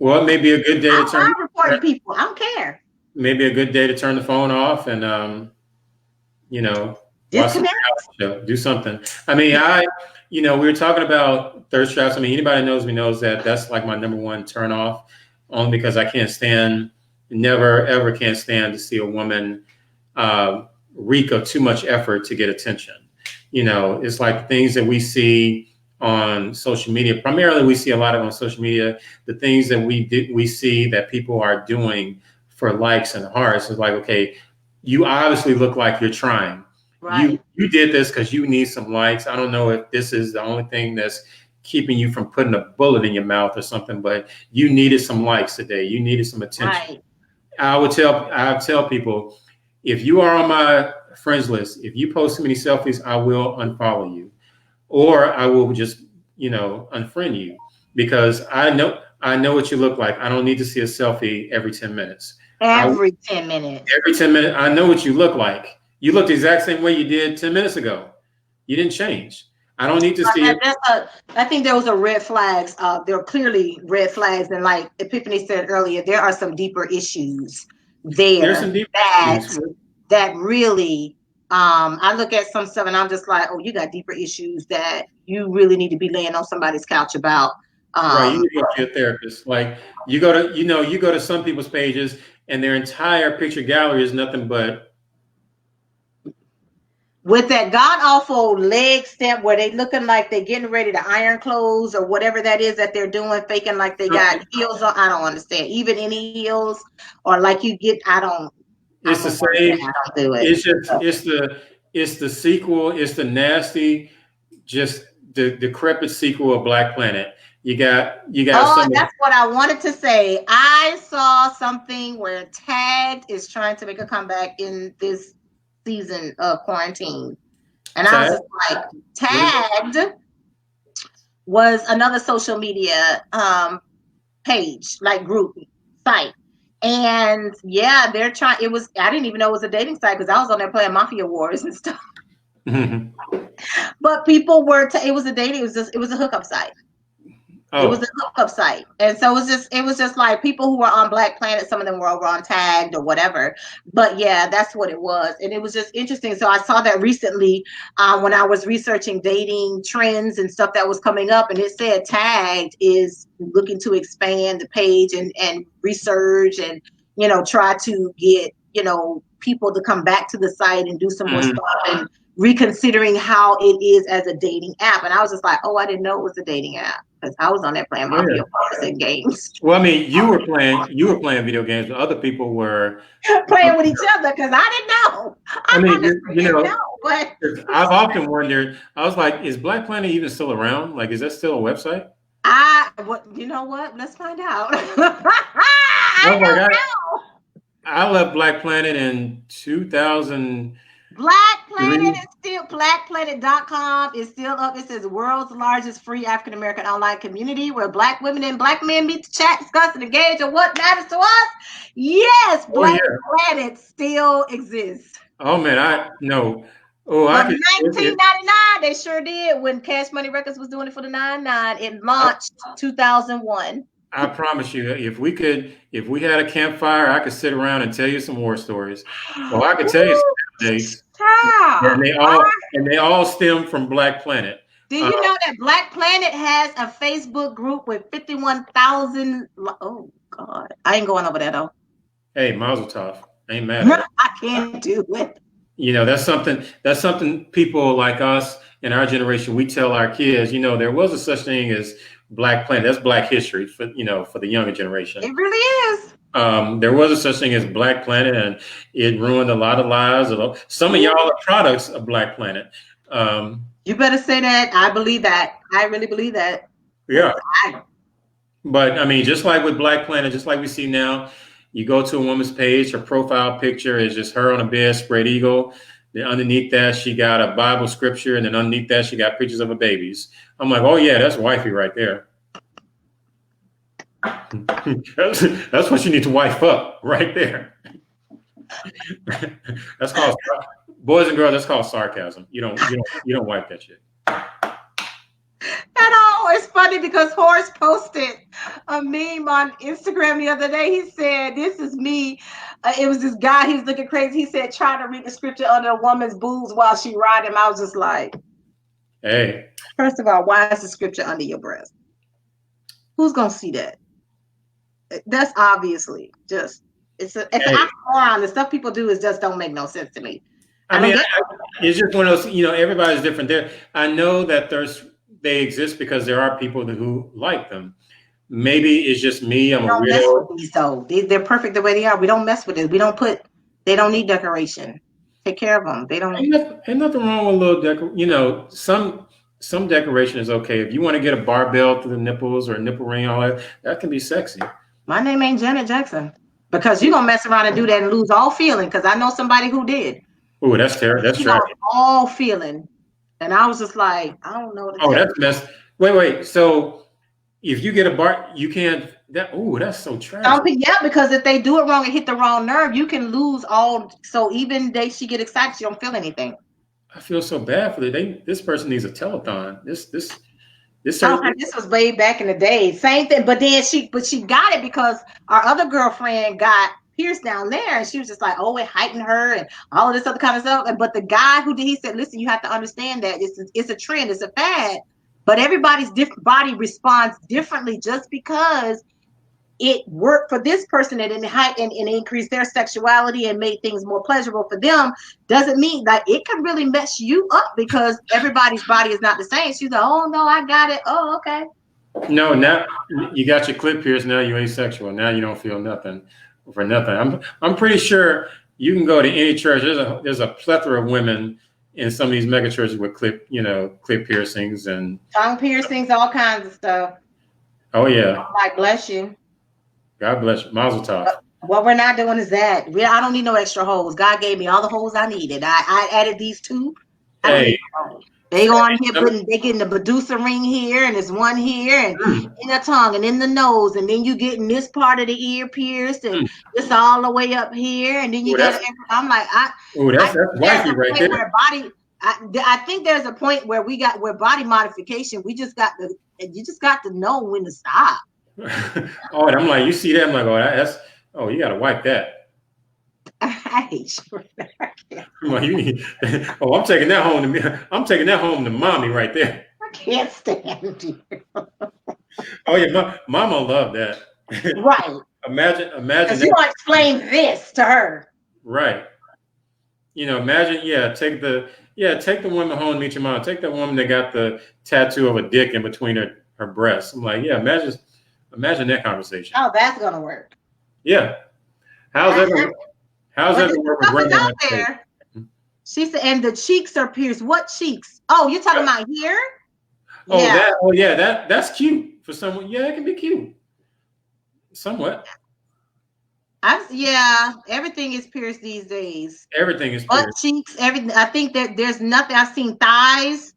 Well, it may be a good day to turn. I'm reporting people. I don't care. Maybe a good day to turn the phone off and, do something. I mean, we were talking about thirst traps. I mean, anybody knows me knows that that's like my number one turn off, only because I never, ever can't stand to see a woman reek of too much effort to get attention. It's like things that we see on social media. Primarily, we see a lot of on social media, the things that we see that people are doing for likes and hearts. It's like, okay, you obviously look like you're trying. Right. You did this because you need some likes. I don't know if this is the only thing that's keeping you from putting a bullet in your mouth or something, but you needed some likes today. You needed some attention. Right. I would tell people, if you are on my friends list, if you post too many selfies, I will unfollow you. Or I will just, unfriend you, because I know what you look like. I don't need to see a selfie every 10 minutes. Every 10 minutes. Every 10 minutes. I know what you look like. You look the exact same way you did 10 minutes ago. You didn't change. I don't need to see it. I think there was a red flags. There are clearly red flags. And like Epiphany said earlier, there are some deeper issues there. There's some deeper issues that really, I look at some stuff and I'm just like, oh, you got deeper issues that you really need to be laying on somebody's couch about. Right, you need to go to a therapist. Like, you go to some people's pages and their entire picture gallery is nothing but with that god awful leg step where they looking like they're getting ready to iron clothes or whatever that is that they're doing, faking like they got heels on. I don't understand. Even any heels, or like you get, it's the same. It's the sequel. It's the nasty, just the decrepit sequel of Black Planet. You got. Oh, that's what I wanted to say. I saw something where Tagged is trying to make a comeback in this season of quarantine, and I was just like, Tagged was another social media page, like group site. And yeah, they're trying. I didn't even know it was a dating site because I was on there playing Mafia Wars and stuff. But people were. It was a dating. It was a hookup site. Oh. It was a hookup site, and so it was just like people who were on Black Planet. Some of them were over on Tagged or whatever. But yeah, that's what it was, and it was just interesting. So I saw that recently when I was researching dating trends and stuff that was coming up, and it said Tagged is looking to expand the page and research and try to get people to come back to the site and do some more stuff and reconsidering how it is as a dating app. And I was just like, oh, I didn't know it was a dating app because I was on there playing Oh, yeah. Mafia and games. Well, I mean, you were playing video games, but other people were playing with each other because I didn't know. I mean, honestly you didn't know, but I've often wondered. I was like, is Black Planet even still around? Like, is that still a website? you know what? Let's find out. I I was don't like, know. I left Black Planet in 2003. Black Planet is still blackplanet.com is still up. It says world's largest free African American online community where Black women and Black men meet to chat, discuss, and engage on what matters to us. Yes, Oh Black yeah. Planet still exists. Oh man, I no. Oh, I From could. 1999, they sure did. When Cash Money Records was doing it for the 99, it launched 2001. I promise you, if we had a campfire, I could sit around and tell you some war stories. Well, I could tell you some days, and they all stem from Black Planet. Do you know that Black Planet has a Facebook group with 51,000? Oh God, I ain't going over there though. Hey, Mazel Tov. Ain't mad. I can't do it. You know, that's something people like us in our generation, we tell our kids, you know, there was a such thing as Black Planet. That's Black history for the younger generation. It really is. There was a such thing as Black Planet, and it ruined a lot of lives. Some of y'all are products of Black Planet. You better say that. I believe that. I really believe that. Yeah. But I mean, just like with Black Planet, just like we see now, you go to a woman's page, her profile picture is just her on a bed, spread eagle. Then underneath that, she got a Bible scripture, and then underneath that, she got pictures of her babies. I'm like, oh yeah, that's wifey right there. That's what you need to wife up right there. That's called, boys and girls, that's called sarcasm. You don't wipe that shit. And it's funny because Horace posted a meme on Instagram the other day. He said, this is me. It was this guy, he was looking crazy. He said, trying to read the scripture under a woman's boobs while she ride him. I was just like, hey. First of all, why is the scripture under your breast? Who's going to see that? That's obviously just, it's an oxymoron. The stuff people do is just don't make no sense to me. It's just one of those, everybody's different there. I know that they exist because there are people who like them. Maybe it's just me. I'm a weirdo. Mess with these, though. They're perfect the way they are. We don't mess with it. They don't need decoration. Take care of them. They don't. Ain't nothing wrong with a little decor. Some decoration is okay. If you want to get a barbell to the nipples or a nipple ring, all that can be sexy. My name ain't Janet Jackson because you're going to mess around and do that and lose all feeling because I know somebody who did. Oh, that's terrible. That's tragic. All feeling. And I was just like, I don't know. That's mess. Wait. So if you get a bar, you can't. That's so tragic. Yeah, because if they do it wrong and hit the wrong nerve, you can lose all. So even she get excited, she don't feel anything. I feel so bad for this person needs a telethon. This was way back in the day. Same thing, but then she got it because our other girlfriend got pierced down there, and she was just like, oh, it heightened her and all of this other kind of stuff. But the guy who did, he said, listen, you have to understand that it's a trend, it's a fad, but everybody's body responds differently. Just because it worked for this person and increased their sexuality and made things more pleasurable for them doesn't mean that it can really mess you up because everybody's body is not the same. She's like, oh no, I got it. Oh, okay. No, now you got your clip pierced. Now you're asexual. Now you don't feel nothing for nothing. I'm pretty sure you can go to any church. There's a plethora of women in some of these mega churches with clip piercings and tongue piercings, all kinds of stuff. Oh yeah. Like, bless you. God bless you. Mazel tov. What we're not doing is that. I don't need no extra holes. God gave me all the holes I needed. I added these two. Hey. They go on here they getting the Medusa ring here, and there's one here, and in the tongue, and in the nose, and then you getting this part of the ear pierced, and this all the way up here, and then you get. I'm like, that's wifey right there. Where I think there's a point where body modification. You just got to know when to stop. Oh, and I'm like, you see that? I'm like, you got to wipe that. I hate you. Well, I'm taking that home to me. I'm taking that home to mommy right there. I can't stand you. Oh yeah, mama loved that. Right. Imagine. Because you want to explain this to her. Right. Imagine. Yeah, take the. Yeah, take the woman home and meet your mom. Take that woman that got the tattoo of a dick in between her breasts. I'm like, yeah, imagine that conversation. Oh, that's gonna work. Yeah. How's that gonna how's Well, that this gonna work with stuff is Brenda on out that stage? there. She said, and the cheeks are pierced. What cheeks? Oh, you're talking about here? Yeah. Yeah, that's cute for someone. Yeah, it can be cute. Somewhat. Yeah, everything is pierced these days. Everything is Butt pierced. cheeks, everything. I think that there's nothing. I've seen thighs.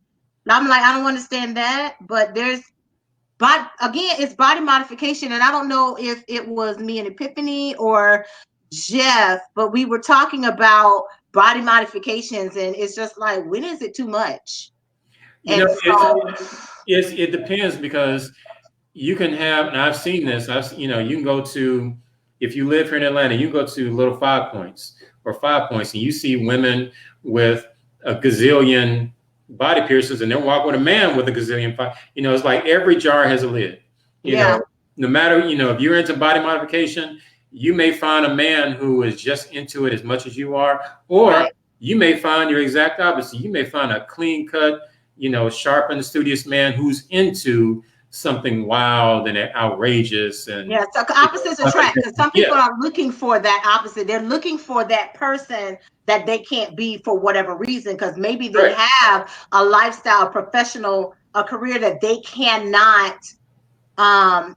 I'm like, I don't understand that, but again, it's body modification, and I don't know if it was me and Epiphany or Jeff, but we were talking about body modifications, and it's just like, when is it too much? You And know, so, it depends because you can have, and I've seen this. You can go to, if you live here in Atlanta, you can go to Little Five Points or Five Points, and you see women with a gazillion body piercings, and they'll walk with a man with a gazillion. It's like every jar has a lid. Yeah. No matter, if you're into body modification, you may find a man who is just into it as much as you are, or Right. you may find your exact opposite. You may find a clean cut, sharp and studious man who's into something wild and outrageous. And Yeah, so opposites attract, because some people are looking for that opposite. They're looking for that person that they can't be for whatever reason, because maybe they Right. have a lifestyle, professional, a career that they cannot that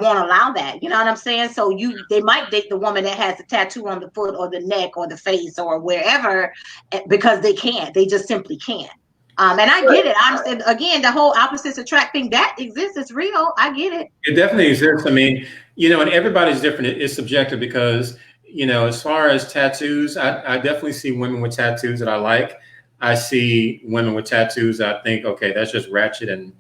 won't allow that. You know what I'm saying? So they might date the woman that has a tattoo on the foot or the neck or the face or wherever, because they can't. They just simply can't. And I get it. I'm saying, again, the whole opposites attract thing that exists. It's real. I get it. It definitely exists. I mean, and everybody's different. It's subjective because, as far as tattoos, I definitely see women with tattoos that I like. I see women with tattoos that I think, okay, that's just ratchet and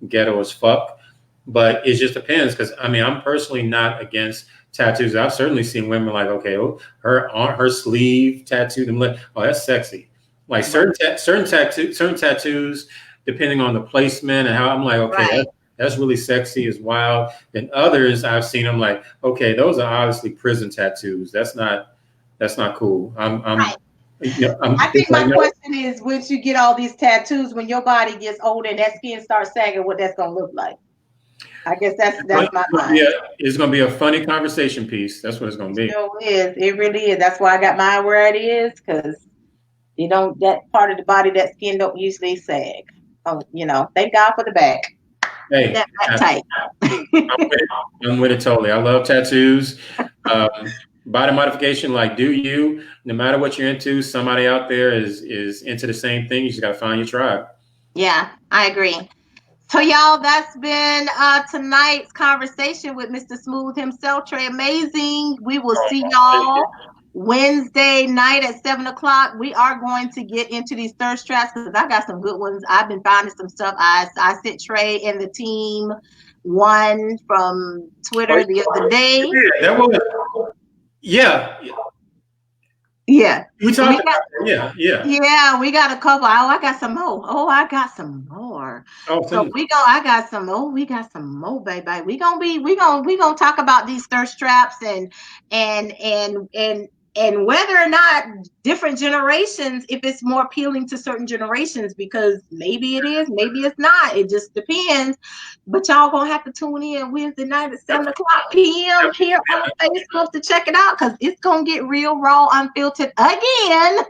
ghetto as fuck. But it just depends because, I'm personally not against tattoos. I've certainly seen women like, okay, her sleeve tattooed, and oh, that's sexy. Like certain tattoos, depending on the placement and how, I'm like, okay, Right. that's really sexy, is wild. And others I've seen, I'm like, okay, those are obviously prison tattoos. That's not cool. Right. I think it's like, my no. question is, once you get all these tattoos, when your body gets older and that skin starts sagging, what that's gonna look like? I guess that's my mind. Yeah, it's gonna be a funny conversation piece. That's what it's gonna be. It sure is. It really is. That's why I got mine where it is, because that part of the body, that skin don't usually sag. Oh, thank God for the back. Hey, That back tight. I'm with it totally. I love tattoos. Body modification, like, do you? No matter what you're into, somebody out there is into the same thing. You just gotta find your tribe. Yeah, I agree. So y'all, that's been tonight's conversation with Mr. Smooth himself, Tre Amazing. We will see y'all Wednesday night at 7:00. We are going to get into these thirst traps because I got some good ones. I've been finding some stuff. I sent Tre and the team one from Twitter the other day. Yeah, that was. Yeah. Yeah. We talked about that. Yeah. Yeah, we got a couple. Oh, I got some more. I got some more. Oh, so I got some more. We got some more, baby. We gonna talk about these thirst traps and whether or not different generations, if it's more appealing to certain generations, because maybe it is, maybe it's not. It just depends. But y'all gonna have to tune in Wednesday night at 7:00 p.m. here on Facebook to check it out, because it's gonna get real, raw, unfiltered again.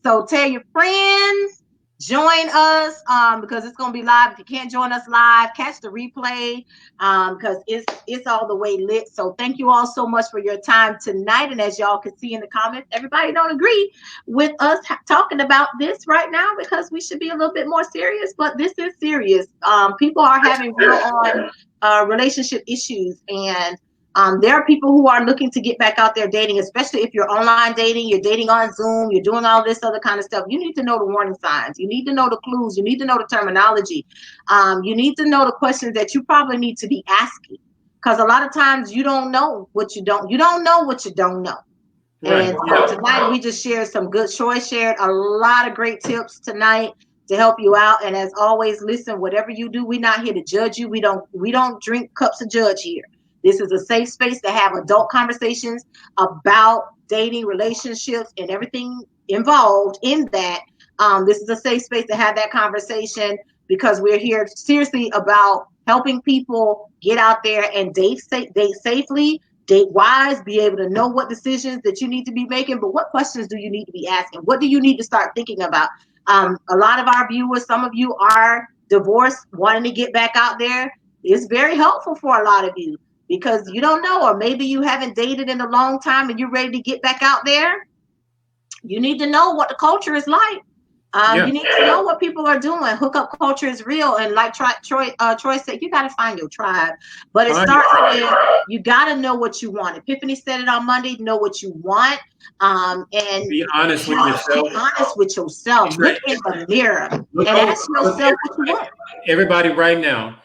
So tell your friends, join us because it's gonna be live. If you can't join us live, catch the replay because it's all the way lit. So thank you all so much for your time tonight. And as y'all can see in the comments, everybody don't agree with us talking about this right now, because we should be a little bit more serious, but this is serious. People are having real on relationship issues, and there are people who are looking to get back out there dating, especially if you're online dating, you're dating on Zoom, you're doing all this other kind of stuff. You need to know the warning signs. You need to know the clues. You need to know the terminology. You need to know the questions that you probably need to be asking, because a lot of times you don't know what you don't know what you don't know. Right. And so tonight we just shared some good choice, shared a lot of great tips tonight to help you out. And as always, listen, whatever you do, we're not here to judge you. We don't drink cups of judge here. This is a safe space to have adult conversations about dating, relationships, and everything involved in that, this is a safe space to have that conversation, because we're here seriously about helping people get out there and date safely, date wise, be able to know what decisions that you need to be making, but what questions do you need to be asking? What do you need to start thinking about? A lot of our viewers, some of you are divorced, wanting to get back out there. It's very helpful for a lot of you, because you don't know, or maybe you haven't dated in a long time and you're ready to get back out there. You need to know what the culture is like. You need to know what people are doing. Hookup culture is real, and like Troy said, you got to find your tribe. But it starts with, you got to know what you want. Epiphany said it on Monday. Know what you want, and be honest with yourself. Be honest with yourself. Look in the mirror and ask yourself what you want. Everybody, right now,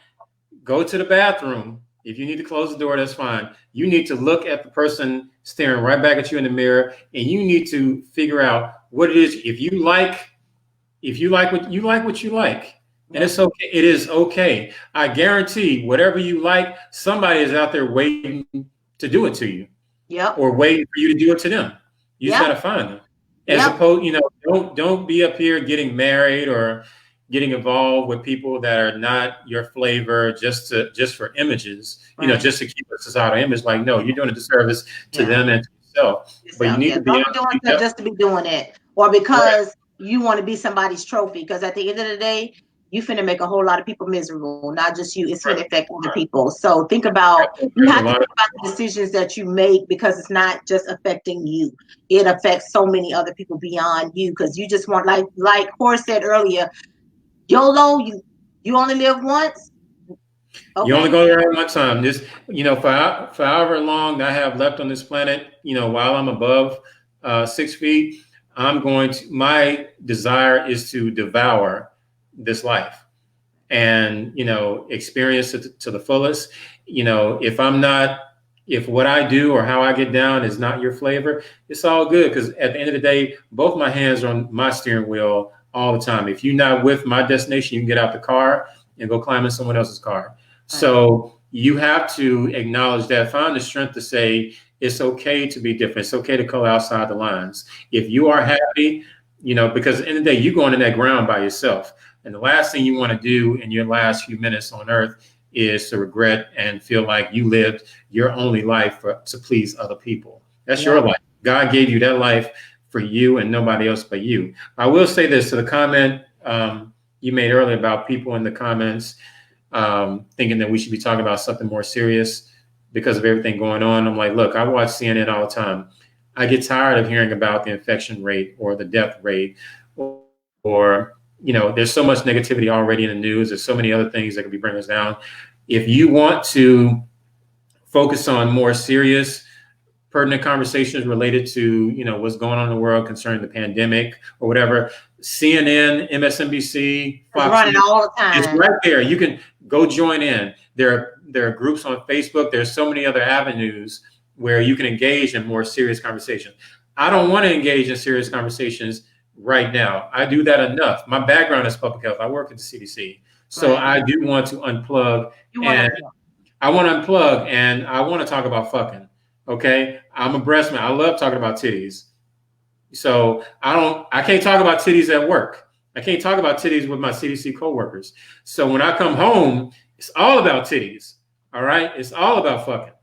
go to the bathroom. If you need to close the door, that's fine. You need to look at the person staring right back at you in the mirror, and you need to figure out what it is. If you like what you like, and it's okay. It is okay. I guarantee whatever you like, somebody is out there waiting to do it to you. Yep. Or waiting for you to do it to them. You just gotta find them. As opposed, don't be up here getting married or getting involved with people that are not your flavor just for images, just to keep a societal image. Like, no, you're doing a disservice to them and to yourself. But you need to be doing it just to be doing it, or because you want to be somebody's trophy. Because at the end of the day, you finna make a whole lot of people miserable, not just you. It's finna affect other people. So think about, you have to think about the decisions that you make, because it's not just affecting you. It affects so many other people beyond you, because you just want, like Horace said earlier, YOLO, you only live once. Okay. You only go there one time. Just, for however long I have left on this planet, while I'm above 6 feet, my desire is to devour this life and, experience it to the fullest. If what I do or how I get down is not your flavor, it's all good. Because at the end of the day, both my hands are on my steering wheel all the time. If you're not with my destination, you can get out the car and go climb in someone else's car. So you have to acknowledge that, find the strength to say, it's okay to be different. It's okay to go outside the lines. If you are happy, because at the end of the day, you're going in that ground by yourself. And the last thing you want to do in your last few minutes on earth is to regret and feel like you lived your only life to please other people. That's your life. God gave you that life for you and nobody else but you. I will say this to the comment you made earlier about people in the comments thinking that we should be talking about something more serious because of everything going on. I'm like, look, I watch CNN all the time. I get tired of hearing about the infection rate or the death rate or there's so much negativity already in the news. There's so many other things that could be bringing us down. If you want to focus on more serious, pertinent conversations related to, what's going on in the world concerning the pandemic or whatever, CNN, MSNBC, Fox running all the time. It's right there. You can go join in. There are groups on Facebook. There's so many other avenues where you can engage in more serious conversations. I don't want to engage in serious conversations right now. I do that enough. My background is public health. I work at the CDC. So I do want to unplug. I want to unplug and I want to talk about fucking. Okay. I'm a breast man. I love talking about titties. So I can't talk about titties at work. I can't talk about titties with my CDC coworkers. So when I come home, it's all about titties. All right. It's all about fucking.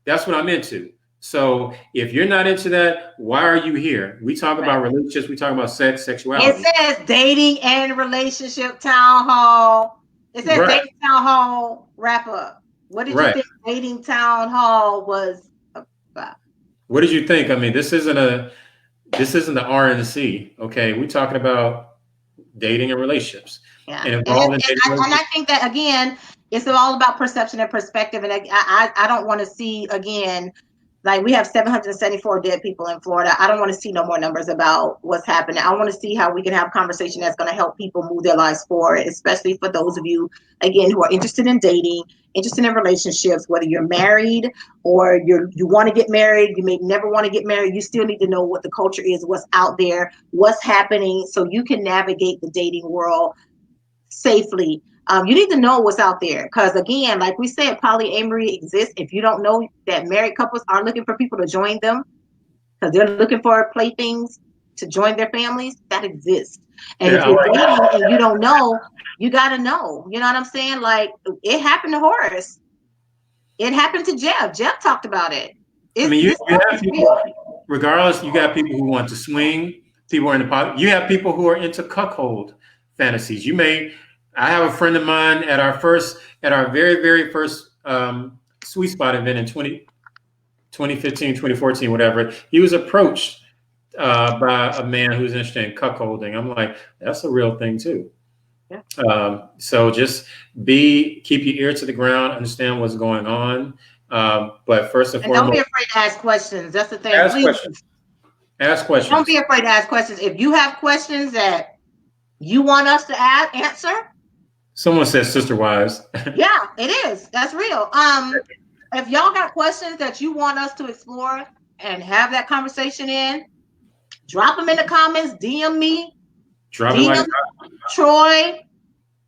That's what I'm into. So if you're not into that, why are you here? We talk about relationships. We talk about sex, sexuality. It says dating and relationship town hall. It says dating town hall wrap up. What did you think dating town hall was about? What did you think? I mean, this isn't the RNC. Okay. We're talking about dating and relationships. Yeah. And I think that, again, it's all about perception and perspective. And I don't want to see, again, like we have 774 dead people in Florida. I don't want to see no more numbers about what's happening. I want to see how we can have a conversation that's going to help people move their lives forward, especially for those of you, again, who are interested in dating, interested in relationships, whether you're married or you want to get married, you may never want to get married. You still need to know what the culture is, what's out there, what's happening, so you can navigate the dating world safely. You need to know what's out there, because again, like we said, polyamory exists. If you don't know that married couples are looking for people to join them because they're looking for playthings to join their families, that exists. And Yeah, if you're dating and you don't know, you got to know. You know what I'm saying? Like, it happened to Horace. It happened to Jeff. Jeff talked about it. I mean, you This stuff have is real. people, regardless, you got people who want to swing, people are in the pot. You have people who are into cuckold fantasies. I have a friend of mine at our very, very first Sweet Spot event in 2015, 2014, whatever. He was approached by a man who's interested in cuckolding. I'm like, that's a real thing too. Yeah. So just keep your ear to the ground, understand what's going on. But first and foremost, don't be afraid to ask questions. That's the thing. ask Please. questions. Ask questions. Don't be afraid to ask questions. If you have questions that you want us to answer. Someone says sister wives. Yeah, it is. That's real. If y'all got questions that you want us to explore and have that conversation in, drop them in the comments. DM me. DM Troy,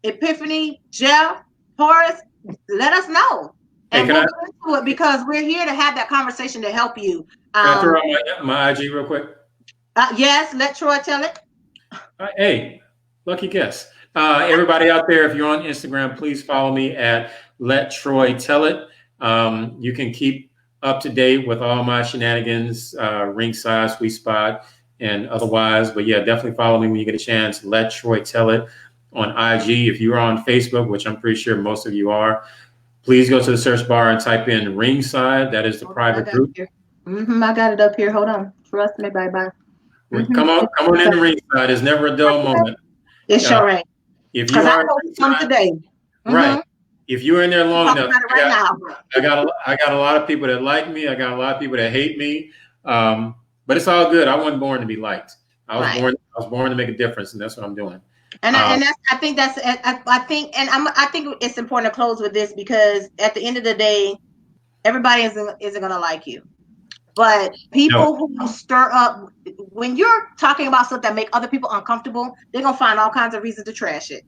Epiphany, Jeff, Horace. Let us know. And we'll get into it because we're here to have that conversation to help you. Can I throw out my IG real quick? Yes, let Troy tell it. Hey, lucky guess. Everybody out there, if you're on Instagram, please follow me at Let Troy Tell It. You can keep up to date with all my shenanigans, ringside, Sweet Spot, and otherwise. But yeah, definitely follow me when you get a chance. Let Troy Tell It on IG. If you're on Facebook, which I'm pretty sure most of you are, please go to the search bar and type in Ringside. That is the private group. I got it up here. Hold on. Trust me, bye-bye. Come on in the Ringside. It's never a dull moment. It's sure right. Because I know some today. Right. If you're in there long enough, I got a lot of people that like me. I got a lot of people that hate me. But it's all good. I wasn't born to be liked. I was born to make a difference, and that's what I'm doing. And I think it's important to close with this because at the end of the day, everybody isn't going to like you. But people who stir up, when you're talking about stuff that make other people uncomfortable, they're going to find all kinds of reasons to trash it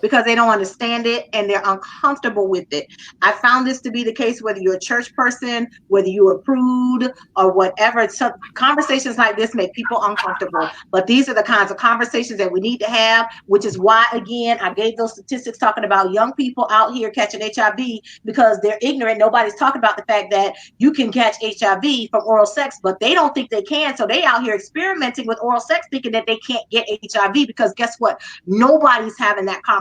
because they don't understand it and they're uncomfortable with it. I found this to be the case whether you're a church person, whether you're a prude or whatever. So conversations like this make people uncomfortable. But these are the kinds of conversations that we need to have, which is why, again, I gave those statistics talking about young people out here catching HIV because they're ignorant. Nobody's talking about the fact that you can catch HIV from oral sex, but they don't think they can. So they out here experimenting with oral sex thinking that they can't get HIV because guess what? Nobody's having that conversation.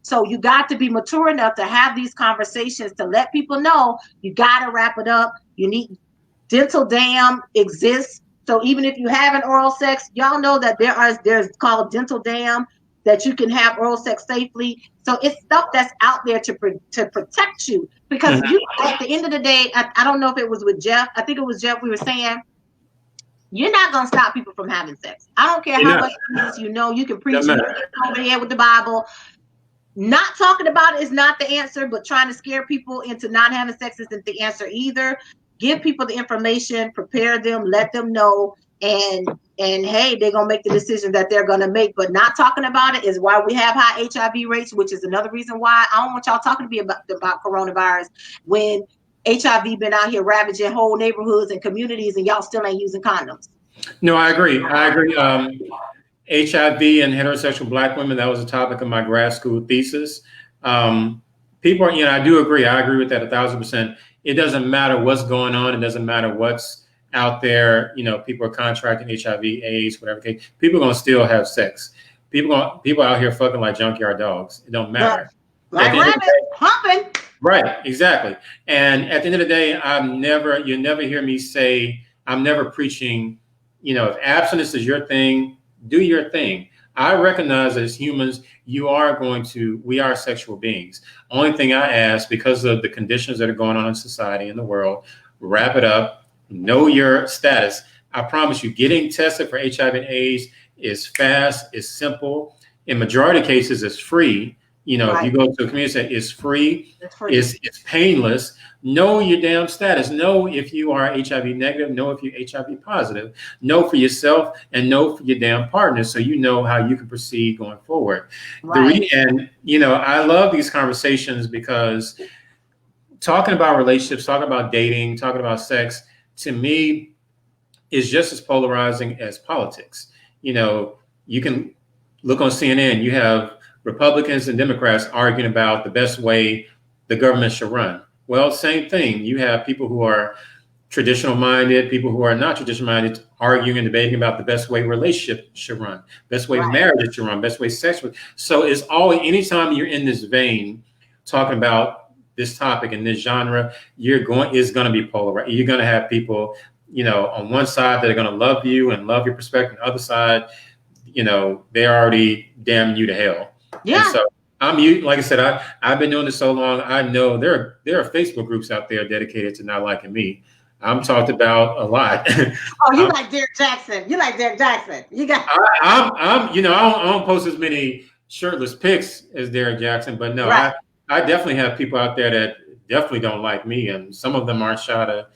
So you got to be mature enough to have these conversations to let people know you got to wrap it up. You need dental dam exists. So even if you have an oral sex, y'all know that there's called dental dam that you can have oral sex safely. So it's stuff that's out there to protect you because you at the end of the day, I don't know if it was with Jeff. I think it was Jeff. We were saying you're not going to stop people from having sex. I don't care how much you know, you can preach over here with the Bible. Not talking about it is not the answer, but trying to scare people into not having sex isn't the answer either. Give people the information, prepare them, let them know, and hey, they're going to make the decision that they're going to make. But not talking about it is why we have high HIV rates, which is another reason why I don't want y'all talking to me about coronavirus when HIV been out here ravaging whole neighborhoods and communities and y'all still ain't using condoms. No, I agree. HIV and heterosexual Black women, that was a topic of my grad school thesis. People are, I do agree. I agree with that 1,000%. It doesn't matter what's going on. It doesn't matter what's out there. People are contracting HIV, AIDS, whatever case. People are going to still have sex. People out here fucking like junkyard dogs. It don't matter. Like rabbit, humping. Right, exactly. And at the end of the day, you'll never hear me say, I'm never preaching, if abstinence is your thing, do your thing. I recognize that as humans, we are sexual beings. Only thing I ask, because of the conditions that are going on in society and the world, wrap it up, know your status. I promise you, getting tested for HIV and AIDS is fast, is simple. In majority of cases, it's free. If you go to a community center, it's free. It's painless. Know your damn status. Know if you are HIV negative. Know if you're HIV positive. Know for yourself and know for your damn partner, so you know how you can proceed going forward. Right. I love these conversations because talking about relationships, talking about dating, talking about sex, to me, is just as polarizing as politics. You know, you can look on CNN, you have Republicans and Democrats arguing about the best way the government should run. Well, same thing. You have people who are traditional minded, people who are not traditional minded, arguing and debating about the best way relationship should run, best way Right. marriage should run, best way sex would. So it's always, anytime you're in this vein talking about this topic in this genre, it's going to be polar. You're going to have people, you know, on one side that are going to love you and love your perspective, the other side, you know, they're already damning you to hell. And Yeah. so like I said, I've been doing this so long. I know there are Facebook groups out there dedicated to not liking me. I'm talked about a lot. Oh, you I'm, like Derek Jackson. You like Derek Jackson. You got you know, I don't post as many shirtless pics as Derek Jackson, but no, right. I definitely have people out there that definitely don't like me, and some of them aren't shy to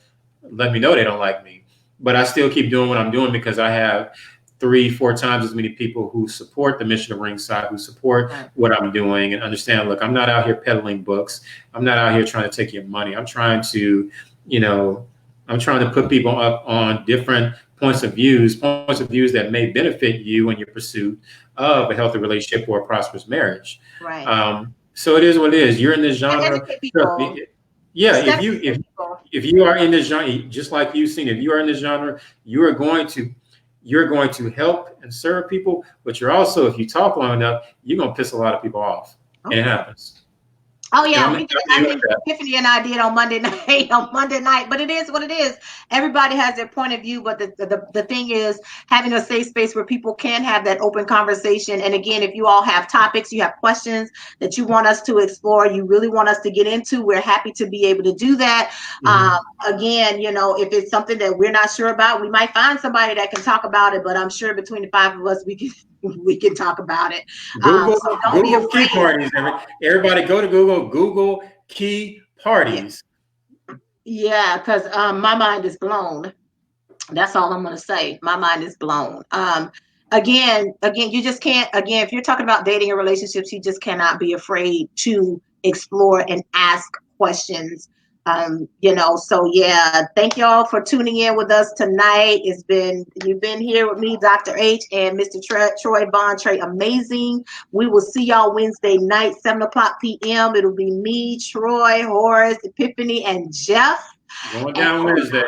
let me know they don't like me. But I still keep doing what I'm doing because I have 3, 4 times as many people who support the mission of Ringside, who support Right. what I'm doing and understand, look, I'm not out here peddling books. I'm not out here trying to take your money. I'm trying to, you know, I'm trying to put people up on different points of views that may benefit you in your pursuit of a healthy relationship or a prosperous marriage. Right. So it is what it is. You're in this And genre. educate people. Yeah, Just educate people. if you are in this genre, just like you've seen, if you are in this genre, you're going to help and serve people, but you're also, if you talk long enough, you're gonna piss a lot of people off. And it Okay. happens. Oh And yeah, we did. I think Tiffany and I did on Monday night. On Monday night, but it is what it is. Everybody has their point of view, but the thing is having a safe space where people can have that open conversation. And again, if you all have topics, you have questions that you want us to explore, you really want us to get into, we're happy to be able to do that. Again, you know, if it's something that we're not sure about, we might find somebody that can talk about it. But I'm sure between the 5 of us, we can talk about it. Google So don't be Google key afraid. parties. Everybody go to Google key parties. Yeah, because my mind is blown. That's all I'm going to say. My mind is blown. Again, you just can't. Again, if you're talking about dating and relationships, you just cannot be afraid to explore and ask questions. You know, so yeah, thank y'all for tuning in with us tonight. You've been here with me, Dr. H, and Mr. Troy Bond, Tre Amazing. We will see y'all Wednesday night, 7 o'clock p.m. It'll be me, Troy, Horace, Epiphany, and Jeff. Going down Wednesday.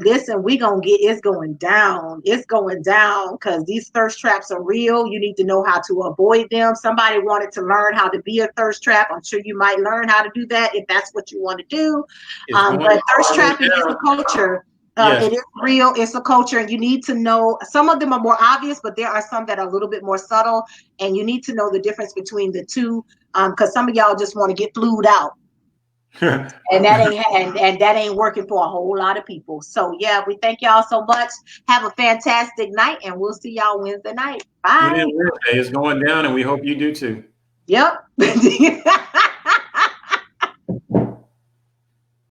Listen, it's going down. It's going down because these thirst traps are real. You need to know how to avoid them. Somebody wanted to learn how to be a thirst trap. I'm sure you might learn how to do that if that's what you want to do. But thirst trapping is a culture. Yes. It is real. It's a culture, and you need to know. Some of them are more obvious, but there are some that are a little bit more subtle, and you need to know the difference between the two. Because some of y'all just want to get flued out. And that ain't working for a whole lot of people. So yeah, we thank y'all so much. Have a fantastic night, and we'll see y'all Wednesday night. Bye. Wednesday is going down, and we hope you do too. Yep.